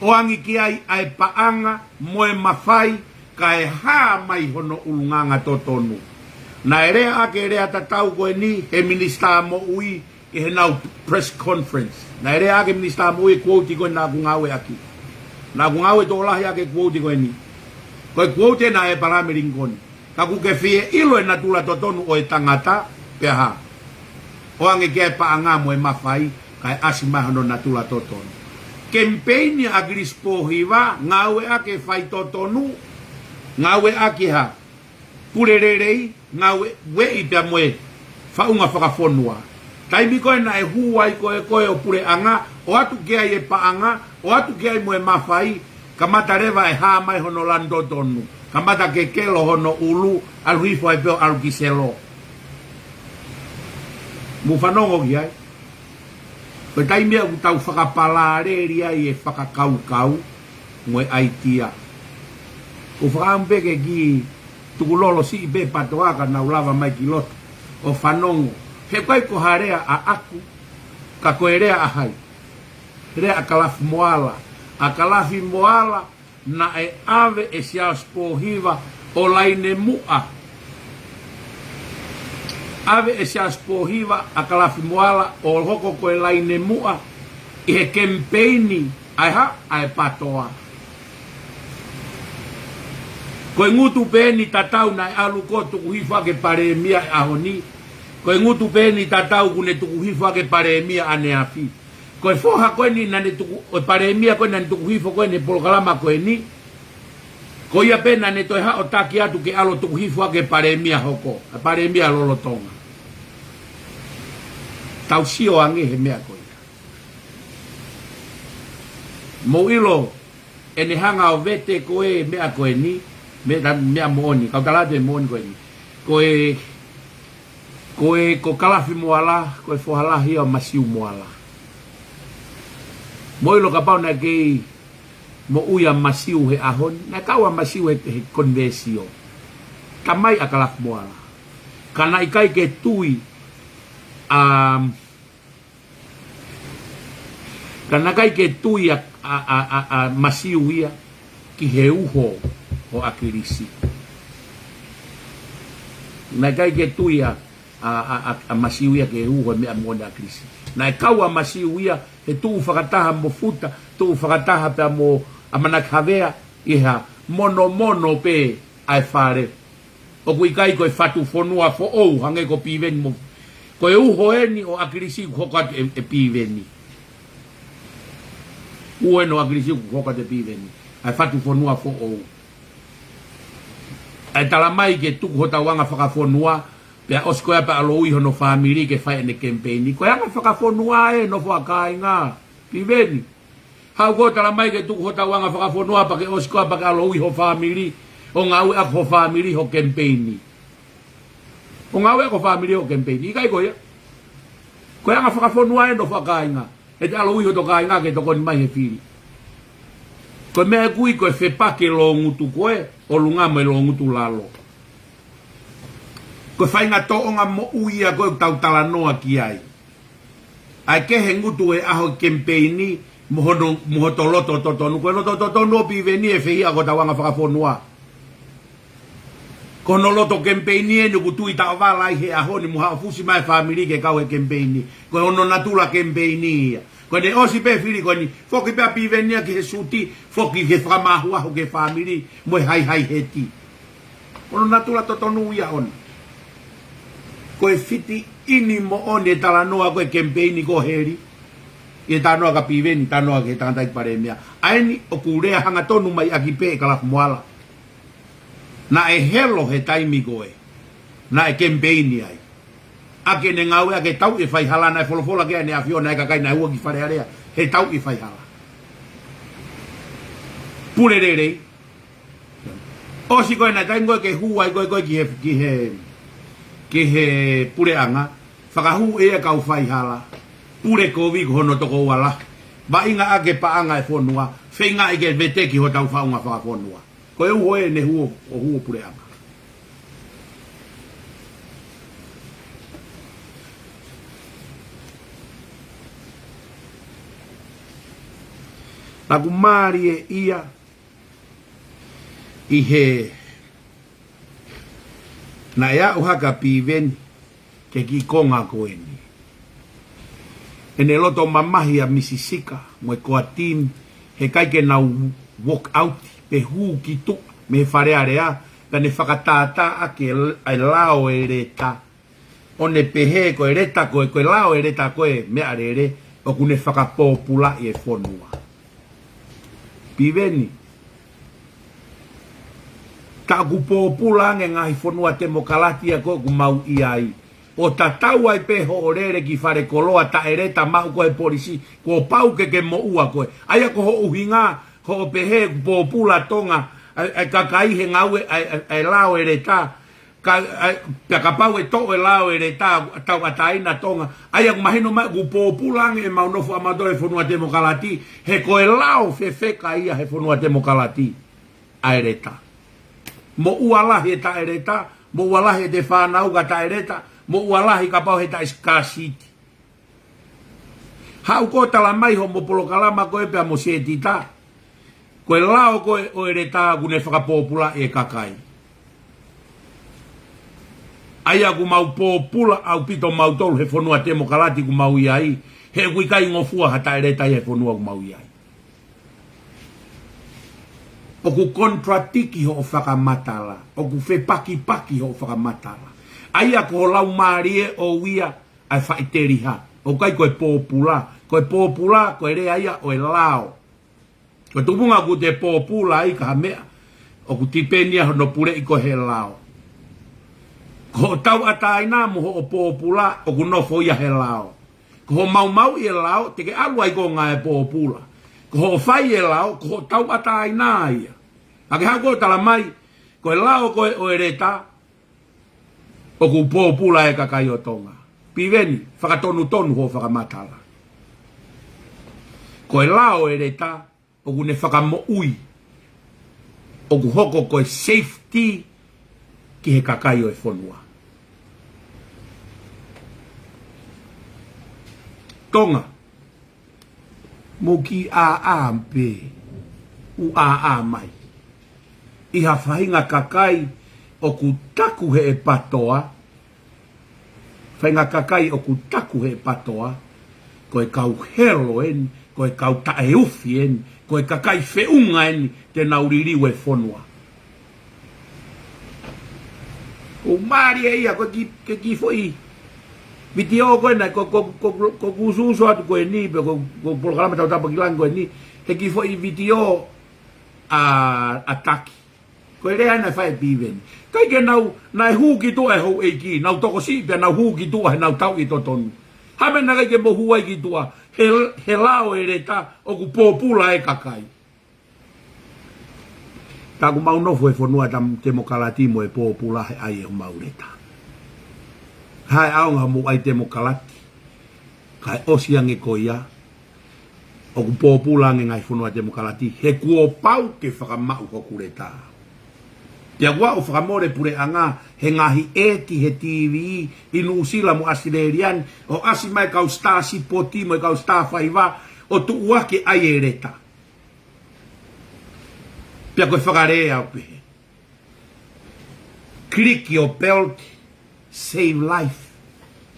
O angi ki ai ai paanga moe mawhai ka e haa mai hono ulunganga totonu. Na e rea a kerea tatau koe ni he minista mo ui e he nau press conference. Na e rea a ke minista mo ui quote koe na gungawe aki. Na kungawe to lahi ake quote koe ni. Koe quote na e palahame rinkoni. Ka kuke fie ilo e na tula totonu o e tangata peha. O ange kia e paanga mo e mawhai kai asimahano na tula totonu. Kempeini agris pohiwa ngawe ake fai totonu. Ngawe ake ha. Purererei ngawe we ipia moe faunga whakafonua. Taimi koe na e huai koe o pure anga. O atu kia e paanga. O atu kia moe mawhai. Kamata rewa e haa mai hono lando tonu. Kamata ke kelo hono ulu. Aluhifo e peo alu kiselo. Mufanongo ki ai. Koe taimia ku tau whakapalareria i e whakakau-kau. Moe aitia. Ko whakampeke ki tukulolo si ipe patoaka na ulava mai ki loto. O whanongo. He koe ko harea a aku. Ka koe rea a hai. Rea akalafi moala. Akalafi moala na e ave e sias pohiva o laine mua. Ave e sias pohiva akalafi moala o hoko koe laine mua. I he kempeini aiha ai patoa. Koe ngutu peni tatau na e alu ko tukuhifa ke pare mia e ahoni. Koe ngutu peni tatau kune tukuhifa ke pare mia ane afi. Koe foha koe ni nane tuku, o paremia koe nane tukuhifo koe ni polokalama koe ni. Koe ia pena ne toi hao taki atu ke alo tukuhifo ake paremia hoko. Paremia lolo tonga. Tau sio ange he mea koe. Mo ilo, ene hanga o vete koe mea koe ni. Mea mooni, kautalate mooni koe ni. Koe ko kalafi moala, koe fohalahi o masiu moala. Moi lo kapau na kei mo uya masiu he ahon na kawa masiu he konvesio kamai akalaf moala kana ikai ke tui kana kai ke tui a masiu ia ki he uho o akirisi na kai ke tui a masiu ia ke uho me amonda akirisi na kawa masiu ia he tu whakataha mo futa, tu whakataha pe mo amanakhavea iha mono pe ai whare. O kui kai koe whatu whonua fo ou hange ko piveni mo. Koe uho eni o akirisi kuhokat e piveni. Ue no akirisi kuhokat e piveni. Ai whatu whonua fo ou. Ai talamai ke tuku hota wanga whakawhonua pea oskoea pa alo ui hono whamiri ke whae ne kempeini. Koe anga whakawhonua e no whakai ngā. Piveni. Hau ko tala mai ke tuku hota wanga whakawhonua pa ke oskoea pa ke alo ui ho whamiri. O ngā ui ako ho whamiri ho kempeini. O ngā ui ako whamiri ho kempeini. Ikai koe. Koe anga whakawhonua e no whakai ngā. E te alo ui ho to kai ngā ke toko ni mai he whiri. Koe mea kui koe whepake lo ngutu koe. O lunga mai lo ngutu lalo. Ko whainga toonga mo uia koe tau tala noa ki ai. Ai ke he ngutu e aho kempeini moho to loto totonu. Koe loto totonu opi veni e whia ko tawanga whakawhonua. Ko no loto kempeini e nuku tui tau wala i he aho ni muha ofusi mai whamiri ke kau he kempeini. Koe ono natula kempeini ia. Koe ne osi pe whiri koe ni foki pe api venia ki he suti foki he whakamahua ho ke whamiri mo hai heti. Ono natula totonu ia ono. Koe fiti ini mo one tala noa koe kempeini ko heri. I tanoa ka piveni, tanoa ke tangatai paremia. Aini o kurea hanga tonu mai aki pe e kalafu moala. Na e helo he taimi koe. Na e kempeini ai. Ake ne ngau ake tau e fai hala na e folofola ke ne afiona e kakai na ua ki whare area. He tau e fai hala. Pure rei. O si koe na taingoe ke hua i koe ki he pure anga. Whakahu e kau whai hala. Pure kovi ko hono toko wala. Ba inga ake paanga e whonua. Whenga i ke vete ki ho tau whaunga whakafonua. Koe uho e ne huo o huo pure anga. Taku maari e ia i he na ea uhaka piveni ke ki konga koeni. Ene loto mamahi a misisika moe koa team he kaike na walk out pe hu ki tu me whare area ka ne whakatata ake ai lao e reta o ne pehe koe reta koe lao e reta koe me arere o kune whakapopula i e whonua. Piveni ka kupopula nge ngahi whonua te mokalati a koe kumau iai o tatau ai peho o rere ki whare koloa ta ereta mau koe polisi ko pau ke mo ua koe aia ko ho uhinga ho pehe kupopula tonga ai kakai he ngau ai lao ereta ka pau e to e lao ereta tau ataina tonga aia kumahino mai kupopula nge mau nofu amado e whonua te mokalati he koe lao fefeka ia he whonua te mokalati a ereta mo ua lahi e ta ereta mo ua lahi e te whanau ka ta ereta mo ualahi ka pau he ta scarcity. Hau ko tala mai ho mo polokalama koe pea mo setita. Koe lao koe o ereta kune whakapopula e kakai. Aia ku mau popula au pito mau tolu he whonua te mokalati ku mau iai. He kui kai ngofua hata ereta he whonua ku mau iai. O ku kontratiki ho o whakamatala. O ku whepaki ho o whakamatala. Aia ko lau marie o wia ai whaiteriha. O kai koe popula. Koe popula, koe rea ia o e lao. Koe tupunga ku te popula ai ka mea. O ku tipenia hono pure i ko he lao. Ko tau ataina mo ho o popula o ku nofo ia he lao. Ko mau i e lao, teke alu ai ko ngā e popula. Ko whai e lao, ko tau ataina ia. Ake hako tala mai, koe lao koe o e reta, o ku popula e kakai o tonga. Piveni, whakatonu ho whakamatala. Koe lao e reta, o ku ne whakamo ui. O ku hoko koe safety ki he kakai o e whonua. Tonga, mo ki a mpe, u a mai. Iha whahinga kakai, o ku taku he e patoa, whainga kakai o ku taku he e patoa, koe kau hero en, koe kau tae ufi en, koe kakai whiunga en, te nauririu e whonua. O maari e ia, koe ki fwoi, viti o koe nai, ko kususo atu koe ni, ko polokalama tau tapa kilang koe ni, he ki fwoi viti o a taki. Koe rea nai whae piven. Kai ke nau hu ki tua e hou eiki, nau toko sipia nau hu ki tua he nau tau i totonu. Hame na kai ke mo huai ki tua, he lao e reta o ku popula e kakai. Taku mau nofu e whonua tam te mokalati mo e popula he ai e mau reta. Hai aonga mo ai te mokalati. Kai osiang e koia, o ku popula ngai whonua te mokalati, he kuo pau ke whakamau ko kureta. Pia wā o whakamore pure anga he ngahi eti he TV i Nusila mo Australian o asi mai kau star si poti mo kau star whaiva o tu uake ai e reta. Pia koe whakarea o pehe. Kliki o belt save life.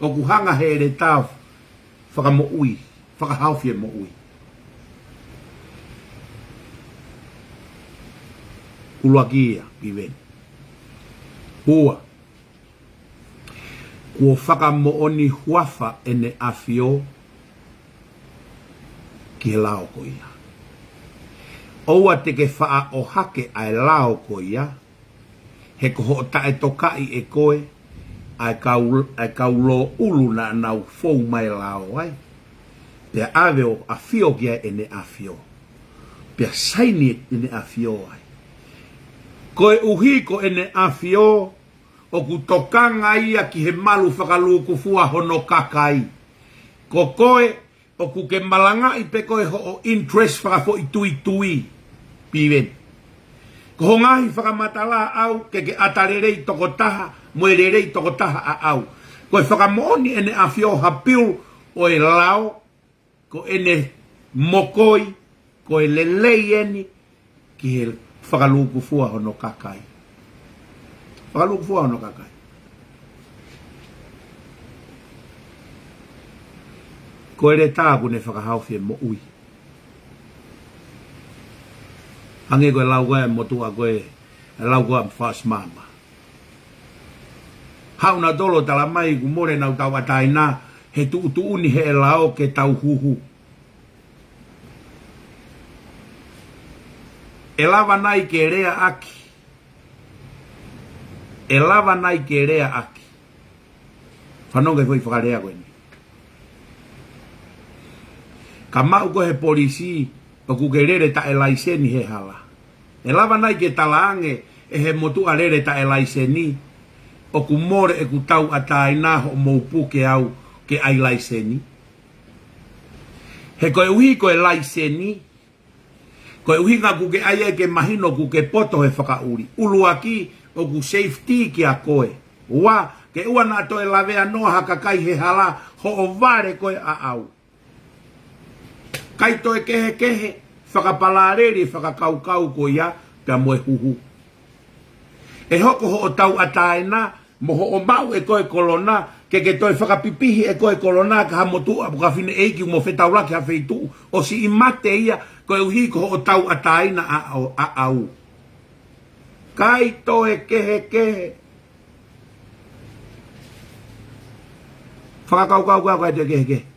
O kuhanga he reta whakamo ui, whakahauwhia mo ui. Uluakia, piven. Hua. Kua whakamo oni huafa ene afio ki he lao ko ia. Oua te ke wha o hake ai lao ko ia. he ko ho ta e tokai e koe ai kaulo ulu na nau fou mai lao ai pe ave o afio kia ene afio pe saini ene afio ai koe uhi ko ene afio o ku tokanga ia ki he malu whakaluku fua hono kakai ko koe o ku ke malanga i pe koe ho o interest whakafo i tui piven ko ngahi whakamatala au ke atarerei tokotaha moererei tokotaha a au koe whakamoni ene afio hapiu o e lao ko ene mokoi ko e lelei eni ki he whakaluku fua hono kakai whakaluku fua hono kakai ko ere tāku ne whakahauwhia mo ui hange koe lau koe motua koe lau koe first mama hau na dolo tala mai ku more nau tau atai nā he tu uni he lao ke tau huhu e lava nai ke rea aki e lava nai ke rea aki whanonga foi whakarea koe ni ka mau ko he polisi o ku ke rere ta e laiseni he hala e lava nai ke talaange e he motu a rere ta e laiseni o ku more e ku tau atai nā ho moupu ke au ke ai laiseni he koe uhi koe laiseni koe uhi ngā ku ke ai e ke mahino ku ke poto he whakauri ulu aki o ku safety ki a koe ua ke ua nā to e lavea noa haka kai he hala ho o vare koe a au kai to e kehe whakapalareri whakakaukau ko ia pia moe huhu e hoko ho o tau ataena mo ho o mau e koe kolona ke toi whakapipihi e koe kolona ka hamotu apu ka whine eiki mo whetau laki ha wheitu o si i mate ia koe uhi ko ho o tau ataena a au kai to e kehe whakakaukau kai to e kehe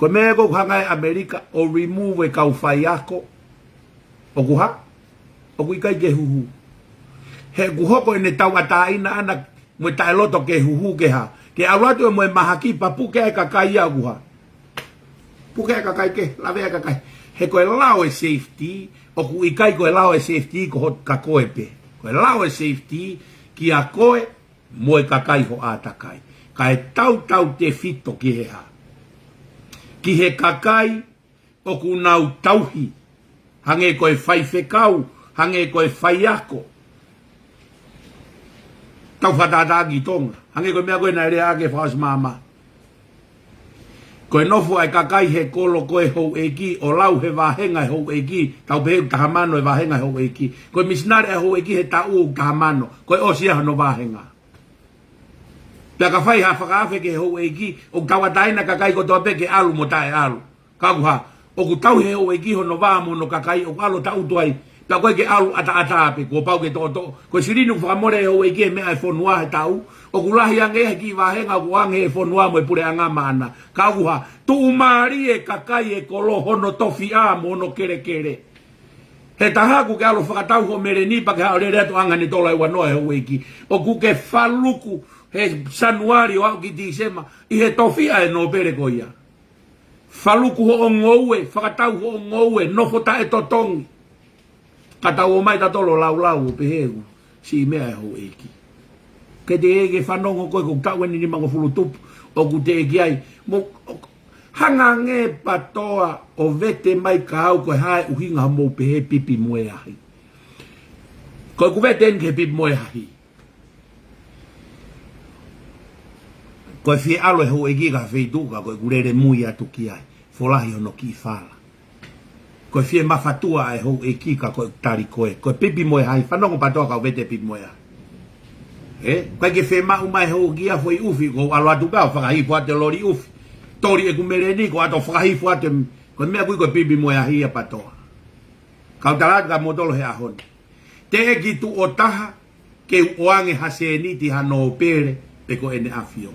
ko mea ko hanga e Amerika o remove e kau whai ako o kuha o kui kai ke huhu he kuhoko ene tau ataina ana mo tae loto ke huhu ke ha ke awatu e mo e mahaki pa puke e kakai a kuha puke e kakai ke lave e kakai he ko e lao e safety o kui kai ko e lao e safety ko hot kakoe pe ko e lao e safety ki a koe mo e kakai ho atakai ka e tau te fito ki he ha ki he kakai o ku nau tauhi hange koe whai whekau hange koe whai ako tau whatatagi tonga hange koe mea koe na ere ake whaas mama koe nofu ai kakai he kolo koe hou eki o lau he wahenga hou eki tau pehe tahamano e wahenga hou eki koe misnare e hou eki he tau tahamano koe osia no wahenga pia ka whai ha whakaafe ke hou eki o tawataina kakai ko toa peke alu mo tae alu kakuha o ku tau he hou eki hono wamo no kakai o alo tau tuai pia koe ke alu ata ape ko pau ke toto koe sirinu whakamore he hou eki e mea e whonua he tau o ku lahi ange he ki wahenga ku ange he whonua mo e pure anga mana kakuha tu umari e kakai e kolo hono tofi a mo no kere he tahaku ke alo whakatau ho mere nipa ke hao re reto anga ni tola e wanoa he hou eki o ku ke whaluku he Januari o au ki Disema i he tofia e no pere ko ia whaluku ho o ngoue whakatau ho o ngoue nofo ta e totongi katau o mai tatolo lau o pehegu si mea e ho eki ke te ege whanongo koe kuk tau eni ni mango fulu tupu o ku te eki ai mo hanga nge patoa o vete mai ka au koe hae uhinga mo pehe pipi moe ahi koe ku vete en ke pipi moe ahi koe fie alo e ho e giga feituka koe kurere mui atu ki ai folahi ono ki fala koe fie mafatua e ho e kika koe tari koe pipi moe hai whanongo patoa kau vete pipi moe hai koe ke fie mau mai ho gia foi ufi ko alo atu kau whakahi fuate lori ufi tori e kumere ni ko ato whakahi fuate koe mea kui koe pipi moe hai a patoa kau talat ka motolo he ahoni te e ki tu o taha ke uange haseniti hano pere pe ko ene afio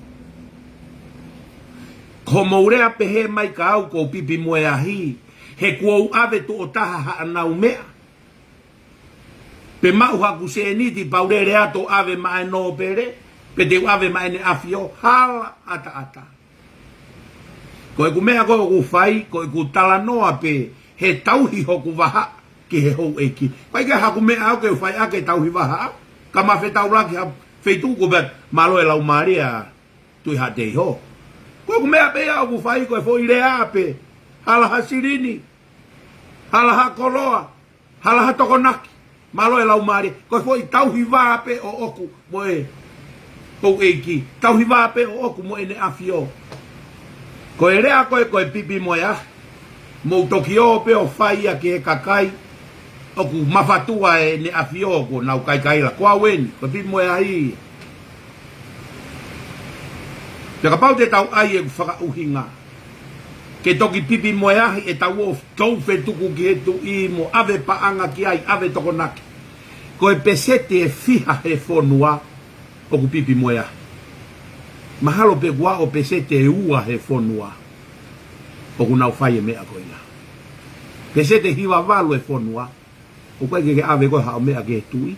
ko mourea pehe mai ka au ko pipi moe ahi he kuou ave tu o taha ha anau mea Pe mau haku se ni ti paurere ato ave mai no pere. Pe te ave mai ne afio hala ata. Ko e ku mea ko ku fai, ko e ku tala noa pe he tauhi hoku waha ki he hou eki. Pai ke haku mea au ke fai ake tauhi waha. Ka ma fe tau laki ha feitu ko bet malo e lau maria tui ha te ho. Ko e ku mea pe au ku fai ko e fo irea pe hala ha sirini. Hala ha koloa. Hala ha tokonaki. Malo e lau maria. Ko e fo i tauhi waha pe o oku mo e hou eki. Tauhi waha pe o oku mo e ne afio. Ko e rea koe pipi moia. Mou toki o pe o fai a ke e kakai. Oku mafatua e ne afio ko nau kai la. Koa weni, koe pipi moia hi. Te kapau te tau ai e ku whaka uhinga. Ke toki pipi moia e tau o tau fetuku ki e tu i mo ave paanga ki ai, ave tokonaki. Koe pesete e fiha he fonua oku pipi moia. Mahalo pe gua o pesete e ua he fonua. O kunau fai e mea koina. Pesete hiwa walu e fonua. O kai ke ave koe hao mea ke tui.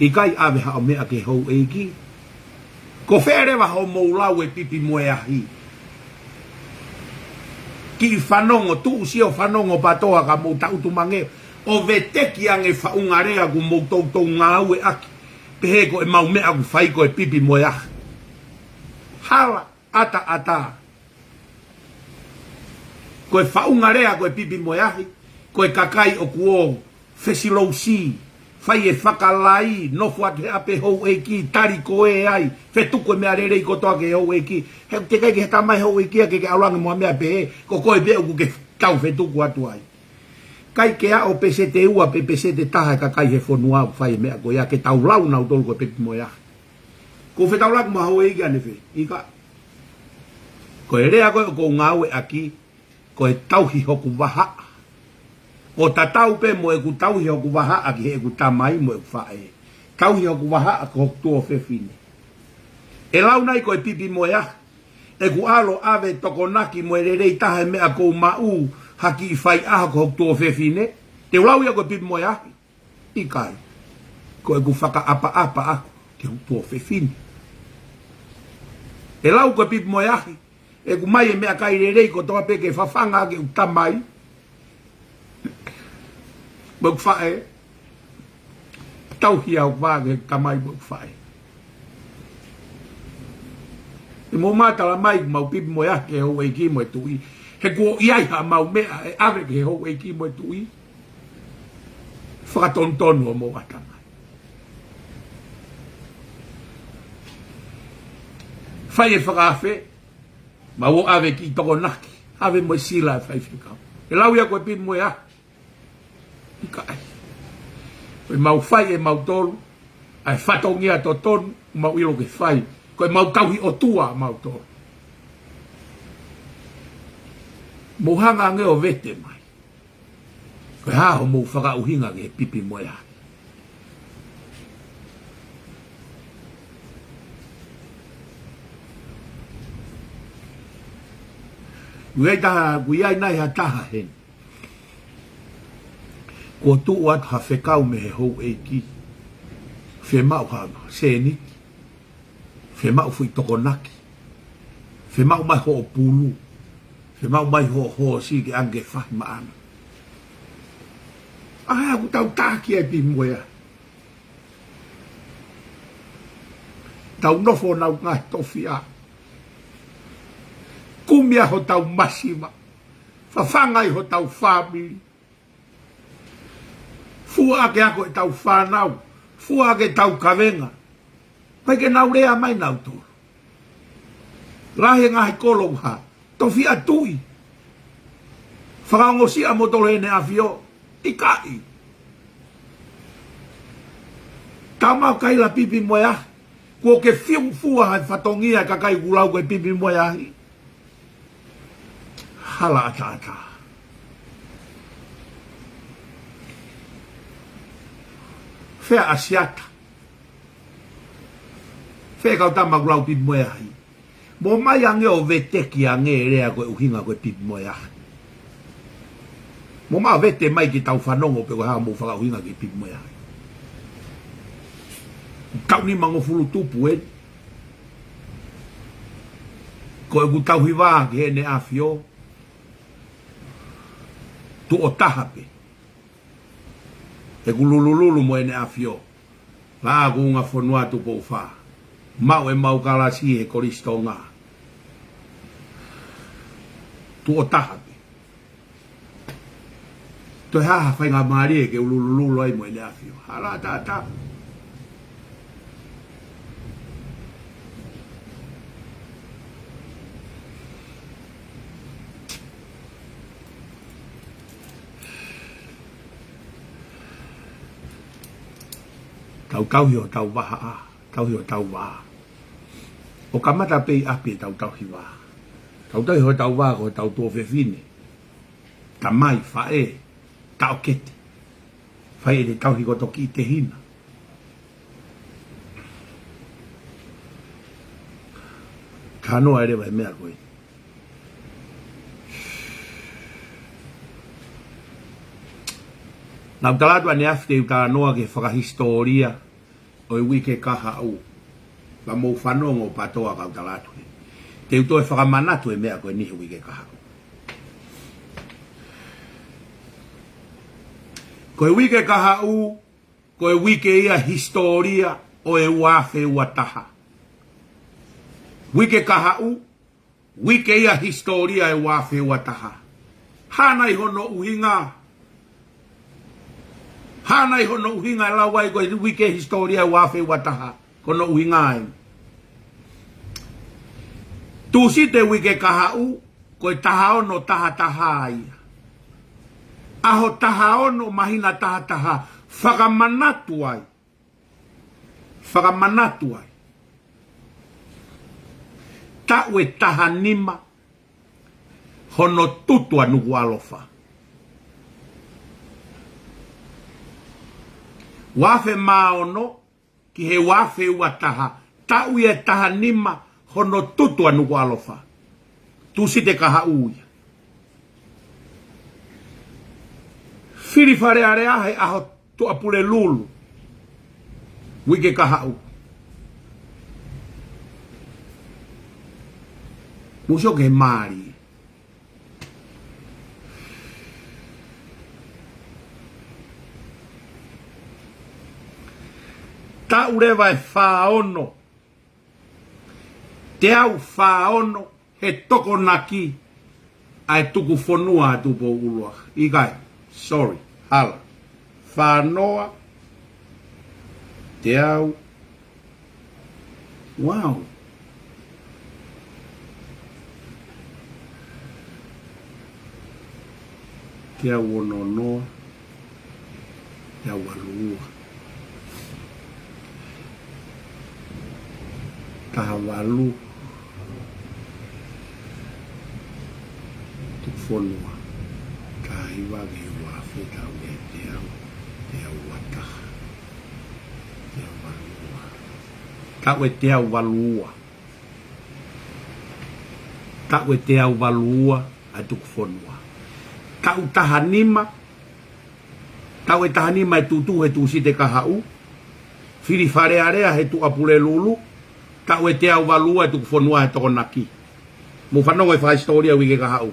I kai ave hao mea ke hou eiki. Ko wherewa ho moulau e pipi moe ahi. Ki whanongo, tu si o whanongo patoa ka mou tautu mange. O veteki ange whaungarea ku mou tautou ngau e aki. Pehe ko e mau mea ku whai ko e pipi moe ahi. Hala ata. Koe whaungarea koe pipi moeahi. Koe kakai o kuo fesilou si. Whai e whakalai. Nofu ake ape hou eiki. Tari koe ai. Whetuko e mea rerei kotoa ke hou eiki. He te kai ke tamai hou eiki ake ke alangi mua mea pehe. Ko koe bea uku ke tau whetuko atu ai. Kai ke a o pesete ua pe pesete taha kakai he whonua whai mea koe a ke tau lau nau tolu koe pipi moeahi. Ko whetau laku maho eiki ane whi. Ika. Ko e rea koe o kou ngau e aki. Ko e tauhi hoku waha. O ta tau pe mo e ku tauhi hoku waha aki he e ku tamai mo e ku whae. Tauhi hoku waha aki hoku tuo whewhine. E lau nai ko e pipi mo e aki. E ku alo ave tokonaki mo e rerei taha e mea kou mau haki i whai aha ko hoku tuo whewhine. Te ulau ia ko e pipi mo e aki. Ikai. Ko e ku whaka apa aku. Te hoku tuo whewhine. E lau ko e pipi mo e aki. E ku mai e mea kai rerei ko toa peke whawhanga ke utamai. Mo ku whae. Tauhi au wāge tamai mo ku whae. E mo mātala mai mau pipi mo e ake hou eiki mo e tui. He kuo iai ha mau mea e ave ke hou eiki mo e tui. Whakatontonu o mo atamai. Whai e whakawhe. Ma wo ave ki toko naki. Ave mo sila e whaifekau. E lau ia koe pipi mo e a. Ika ai. Koe mau whai e mau tolu. Ai whatongia to tonu. Mau ilo ke whai. Koe mau tauhi o tua mau tolu. Mo hanga nge o vete mai. Koe haho mo whakauhinga ke pipi mo e a. Uei taha, uiai nai ha taha hen. Ko tu wat ha whekau me he hou eiki. Whemau ha seniki. Whemau fui tokonaki. Whemau mai ho o pulu. Whemau mai ho si ke ange whahi maana. Ai aku tau tāki ai pi moea. Tau nofo nau ngai tofi a. Kumia ho tau masima. Whawhangai ho tau whamiri. Fua ake ako e tau whanau. Fua ake tau kawenga. Pai ke nau rea mai nau tōru. Rahe ngahi kolong ha. Tofi a tui. Whakaongo si a motore ne awhio. Ikai. Tamau kaila pipi moe ahi. Kua ke whiu fua hai whatongia kakai gulau koe pipi moe ahi. Hala ata. Whea asiata. Whea kau tama gulau pipi moe ahi. Mo mai ange o veteki ange rea koe uhinga koe pipi moe ahi. Mo maa vete mai ki tau whanongo pe koe haa mo whaka uhinga koe pipi moe ahi. Kau ni mangofulu tupu e. Ko e gutau hiwa ki he ne afio. Tu o tahape. E gulululu mo e ne afio. La aku nga fonua tu po fa. Mau e mau kalasi he koristonga. Tu o tahape. To ha fa nga mari ke ululu ai mo e ne afio. Hala ta. Tau hio tau waha, tau hio tau waha. O kamata pei api tau hiwa. Tau hio tau waha ko tau tō whewhine. Ta mai, whae, tau kete. Whae e tau hi koto ki te hina. Ka noa ere wai mea koe. Nau talatu ane afte uta noa ke whakahistoria o i wike kaha au. La mou whanongo patoa kau talatu. Te uto e whakamanatu e mea koe nihi wike kaha au. Koe wike kaha au, koe wike ia historia o e wafe wataha. Wike kaha au, wike ia historia e wafe wataha. Hana i hono uhinga. Hana i hono uhinga e lawai koe wike historia wafe wataha. Kono uhinga e. Tusi te wike kahau, koe taha ono taha ia. Aho taha ono mahina taha. Whakamanatu ai. Whakamanatu ai. Taue taha nima. Hono tutua nuku alofa. Wafe maono ki he wafe wataha. Tau e taha nima hono tutua nuku alofa. Tusi te kaha uia. Firi whare are ahe aho tu apule lulu. Wike kaha u. Musho ke mari. Ta ureva e whaono. Te au whaono he toko naki ai tuku whanua tupo ulua. Ikai, sorry, hala. Whanoa. Te au. Wow. Te au ono noa. Te au alua. Taha walu tu fonua tahiwa ge wafe tau e te au wataha te au walua tau e te au walua tau e te au walua a tu fonua tau taha nima tau e taha nima e tutu he tu si te kahau firi whare area he tu apule lulu tau e te au walua e tuku whanua he toko naki. Mo whanongo e wha historia wike kahau.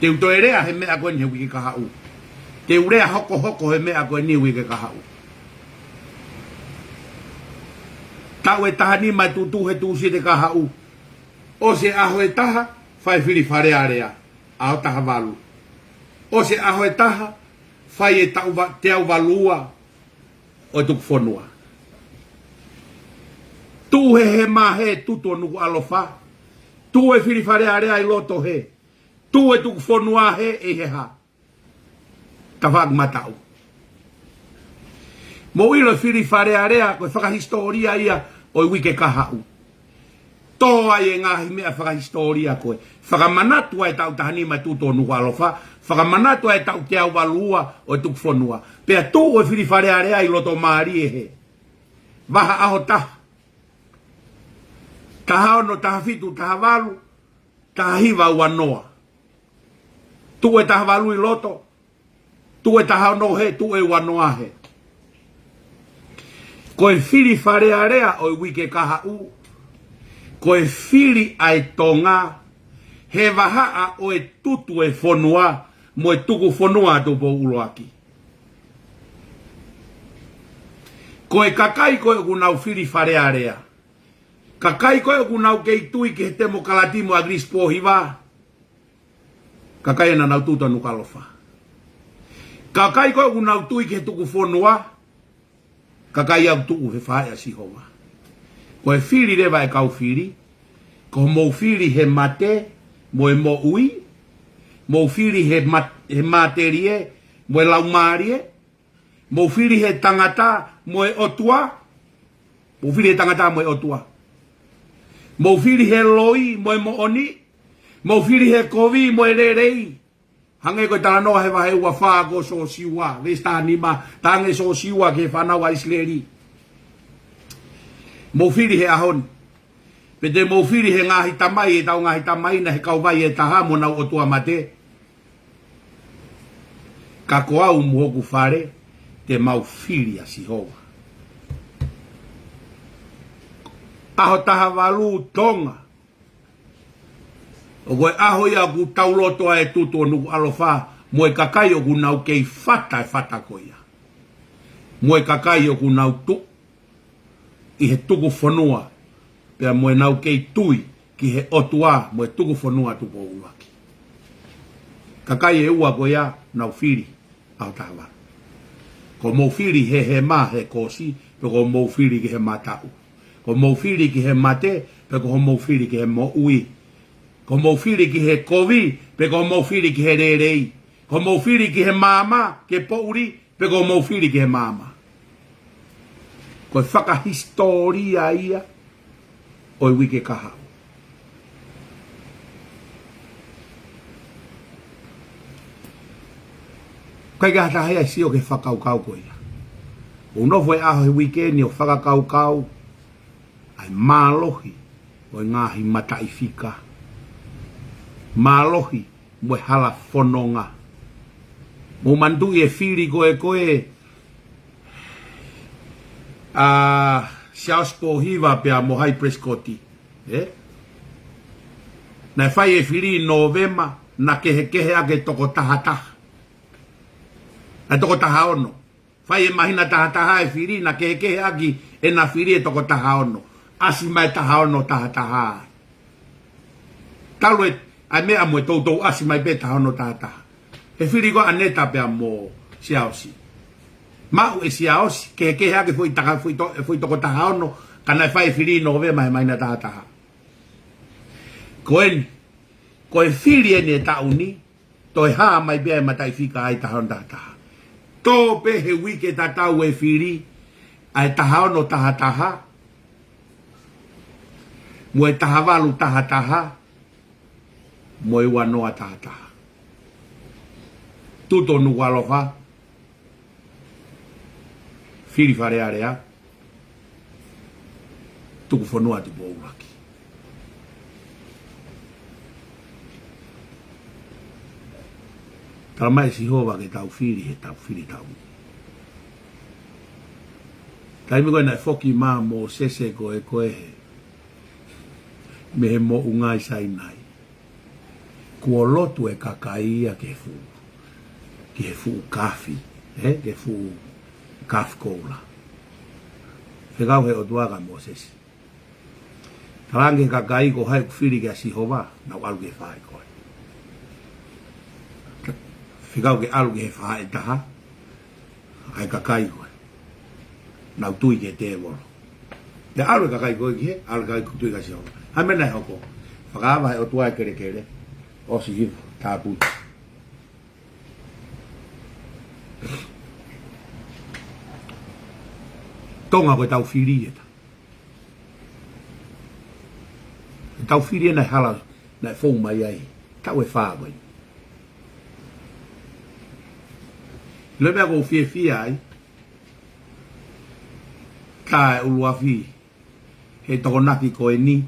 Te uto e rea he mea koe ni he wike kahau. Te urea hoko he mea koe ni wike kahau. Tau e taha ni mai tutu he tusi te kahau. O se aho e taha, whai whiri whare area. Aho taha walu. O se aho e taha, whai e te au walua o tuku whanua. Tu he mahe tuto nuku alofa. Tu e whiri whare area i loto he. Tu e tuku whanua he e he ha. Ta whak matau. Mo ilo whiri whare area koe whakahistoria ia o i wike kahau. Tō ai e ngahi mea whakahistoria koe. Whakamanatu ai tau tahani mai tuto nuku alofa. Whakamanatu ai tau te au walua o i tuku whanua. Pea tu e whiri whare area i loto maari e he. Waha aho taha. Taha ono, taha fitu, taha walu, taha hiva ua noa. Tu e taha walu i loto, tu e taha ono he, tu e ua noa he. Koe fili wharearea o wike kaha u. Koe fili ai tonga. He wahaa o e tutu e whonua. Mo e tuku whonua tu po uloaki. Koe kakai koe kunau fili wharearea. Kakai koe kunau kei tui ke te mo kalatimo a gris pohiwa. Kakai na nau tuta nukalofa. Kakai koe kunau tui ke tuku whonua. Kakai au tuku he whae a sihowa. Koe fili rewa e kau fili. Ko mo fili he mate. Mo e mo ui. Mo fili he materie. Mo e laumarie. Mo fili he tangata. Mo e otua. Mo fili he tangata mo e otua. Mo fili he loi. Mo e mo oni. Mo fili he kovi. Mo e rerei. Hange koe tala noa he wahe ua whaa ko so siwa. Vesta nima. Tange so siwa ke whanawa isleri. Mo fili he ahon. Pete mo fili he ngahi tamai. E tau ngahi tamai na he kauwai e taha mo nau otua mate. Kako au muhoku whare. Te mau fili a sihowa. Aho taha walu tonga. O koe aho ia ku taulotoa e tuto nuku alofa. Mo e kakai o ku nau kei fata e fata koia. Mo e kakai o ku nau tu. I he tuku whanua. Pea mo e nau kei tui. Ki he otua. Mo e tuku whanua tupo uaki. Kakai e ua koia nau fili. Aho taha walu. Ko mo fili he ma he kosi. Pe ko mo fili ki he matau. Ko mo fili ki he mate. Pe ko mo fili ki he mo ui. Ko mo fili ki he kovi, pe ko mo fili ki he rerei. Ko mo fili ki he mama, ke pouri, pe ko mo fili ki he mama. Ko whakahistoria ia, o wike kahau. Kai ka hata hea si o ke whakaukau ko ia. Unofo e aho he wikeni o whakaukau, ai mālohi, o ngahi mataifika. Malohi mo hala fononga. Mo mandu e fili koe Siauspo hiva pia mo hai preskoti. Na fai e fili novema na kehe ake toko tahataha. Na toko taha ono. Fai e mahina tahataha e fili na kehe aki e na fili e toko taha ono. Asima e taha ono tahataha. Talu e ai mea mo e toutou asi mai peta hono tata. E whiri ko aneta pea mo siaosi. Mau e siaosi, ke hake foi toko taha hono, kana e whai whiri no ve mai na tata. Koen, ko e whiri ene e tauni, to e haa mai pea e matai whika ai taha hono tata. Tō pe he wike tatau e whiri, ai taha hono taha. Mo e taha walu taha. Mo e wanoa tata. Tuto nuku aloha. Fili wharearea. Tuku whanua te pōuraki. Tala mai sihova ke tau fili he tau fili tau. Taimi koe nai foki maa mo sese koe he. Me he mo ungai sai nai. Kua lotu e kakaia ke fu kafi, ke fu kafi koula. Whekau he o tuaga Moses. Tarange kakai ko hai kufiri ke Sihova, nau alu ke whae koe. Whekau ke alu ke whae taha, hai kakai koe. Nau tui ke te wolo. Te alu kakai koe ki he, alu kakai kutui ka Sihova. Hai mena e hoko, whakawa he o tuaga kere. Osi hivu, tapu. Tonga koe tau whiri e ta. Tau whiri e nai hala, nai fōu mai ai. Tau e whāwai. Le mea kou whie ai. Tā e uluawhi. He toko napi koe ni.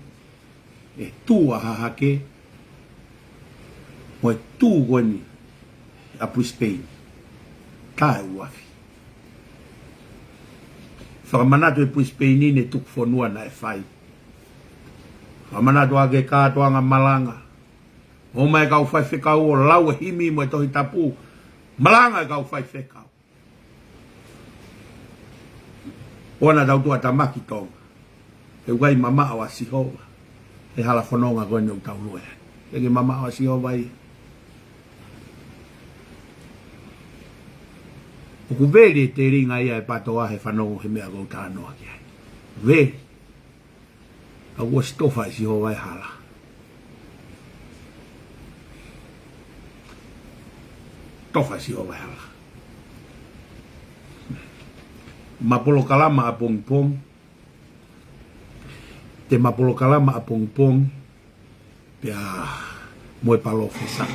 E tua hahake. Mo e tū koe ni a Brisbane. Tā e uafi. whakamana tu e puis peini ne tuk whanua na e whai. Whamana tu ake kātua ngā malanga. O mai kau whai whekau o lau e himi mo e tohi tapu. Malanga e kau whai whekau. Ona tautua tamaki tonga. E wai mama awa sihova. E hala whanonga koe ni utau lue. E ke mama awa sihova i. O ku veri te ringa ia e patoa he whanongo he mea kou tānoa ki ai. Veri. A ua stofa i sihova e hala. Tofa i sihova e hala. Mapolo kalama a pong. Te mapolo kalama a pong. Pea moe palo fesa.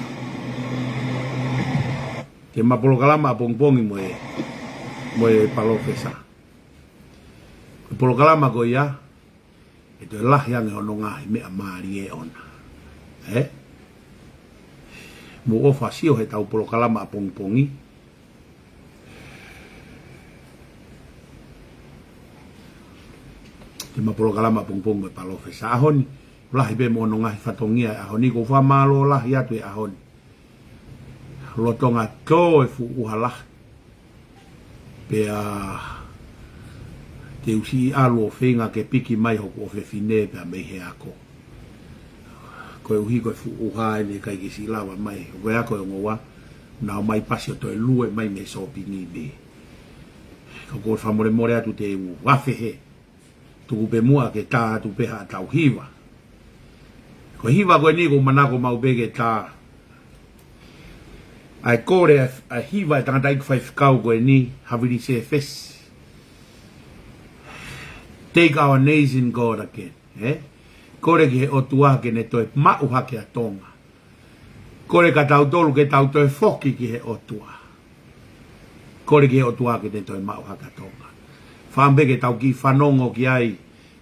Te mapolo kalama a pong i moe palo fesa. Polo kalama ko ia. E te lahi ange hono ngahi mea maari e ona. Mo ofa sio he tau polo kalama a pong. Te mapolo kalama pong e palo fesa ahoni. Lahi be mo no ngahi whatongia e ahoni. Ko whamalo lahi atu e ahoni. Lotonga tō e fu uhala. Pea te usi alu o whenga ke piki mai hoku o whewhine pea mei he ako. Koe uhi koe fu uha e ne kai ki si lawa mai. Koe ako e ngoa. Nao mai pasi o toi lue mai me sopi ni me. Ko whamore more atu te u wawhehe. Tuku pe mua ke tā tu peha tau hiwa. Ko hiwa koe ni ko manako mau peke tā. Ai kore a hiwa e tangata iku whai whikau koe ni Havili CFS. Take our nation God again. Kore ki he otua ke ne toi mau hake a tonga. Kore ka tau tolu ke tau toi foki ki he otua. Kore ki he otua ke ne toi mau hake a tonga. Whambeke tau ki whanongo ki ai.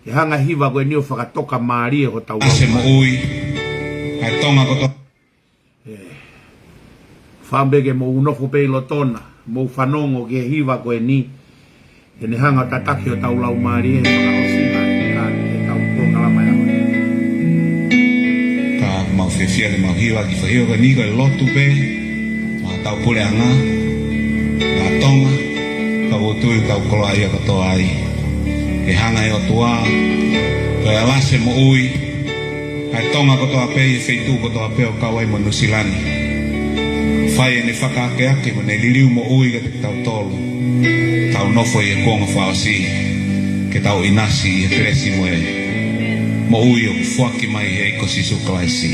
Ke hanga hiwa koe ni o whakatoka maari e ho tau. Ase mo ui. Hai tonga koto. Whambeke mo unofo peilo tona. Mo whanongo ki he hiwa koe ni. Ke ne hanga tataki o tau lau maari e whakaosina. Ke tau prokalama ya koe. Ka mau whewhia le mau hiwa ki whahio ka ni koe lotu pe. Ma tau pule anga. Ka tonga. Ka wotui kau koloa ia katoa ai. E hanga e o tua. Koe alase mo ui. Hai tonga kotoa pe e feitu kotoa pe o kawai mo nusilani. Whai e ne whakaake ake mo ne liliu mo ui ka te tau tolu. Tau nofo i e konga whaosi. Ke tau inasi e presi mo e. Mo ui o fuaki mai he iko sisu klaisi.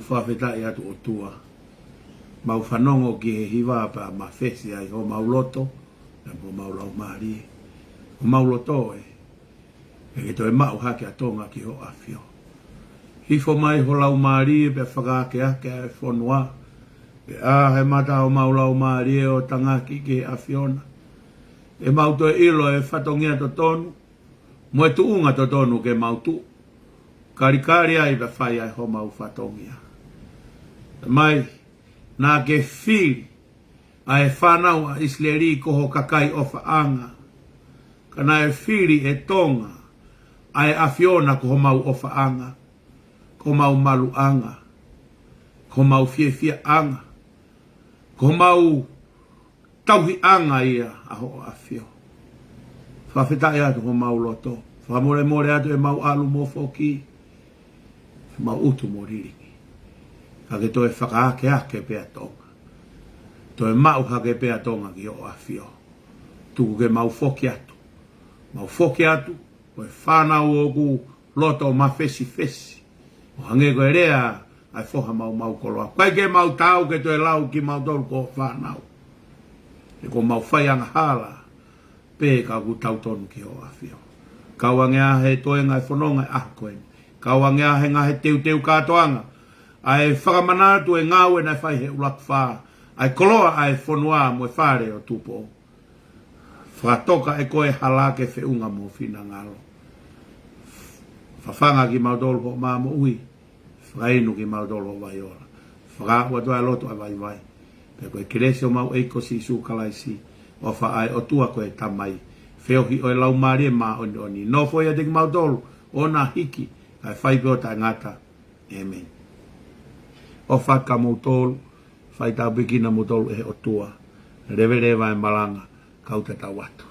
whawheta i atu o tua. Mau whanongo ki he hiwa pa ma whesi ai ho mau loto, na po mau lau maari. Ho mau loto e to e mau hake a tonga ki ho awhio. Hifo mai ho lau maari pe whakake ake e whonua. E he mata o mau lau maari o tangaki ki awhiona. E mau to e ilo e whatongia to tonu. Mo e tuunga to tonu ke mau tu. Karikari ai pe whai ai ho mau whatongia. Mai, nā ke whiri a e whanau a isleri koho kakai o whaanga. Ka nā e whiri e tonga a e awhiona koho mau o whaanga. Ko mau malu anga. Ko mau fie anga. Ko mau tauhi anga ia a ho awhio. Whawhetai atu ko mau loto. Whamore atu e mau alu mo foki. Mau utu mo ririki. Hake to e whakaake ake pea tonga. To e mau hake pea tonga ki o awhio. Tuku ke mau foki atu. Mau foki atu. O e whanau o ku loto ma fesi. O hange ko e rea ai whoha mau koloa. Kai ke mau tau ke to e lau ki mau tolu ko whanau. E ko mau whaianga hala. Pe ka ku tau tonu ki o awhio. Kawange ahe toe ngai whanonga e akoeni. Kawange ahe ngahe teu katoanga. Ai whakamanatu e ngau e nai whai he ulak wha. Ai koloa ai whanua mo e whare o tupo. Whakatoka e koe halake whiunga mo whina ngalo. Whawhanga ki maudolo ho maa mo ui. Whainu ki maudolo ho vai ora. Whakaua toa loto a vai. Pe koe kiresi o mau eiko si su kalaisi. O whaai o tua koe tamai. Whiohi o e lau maari e maa oni. No foi a teki maudolo. O na hiki. Ai whai peota ngata. Amen. O whaka mautolu. Whai tau bikina mautolu e o tua. Rewe e malanga. Kau te tau atu.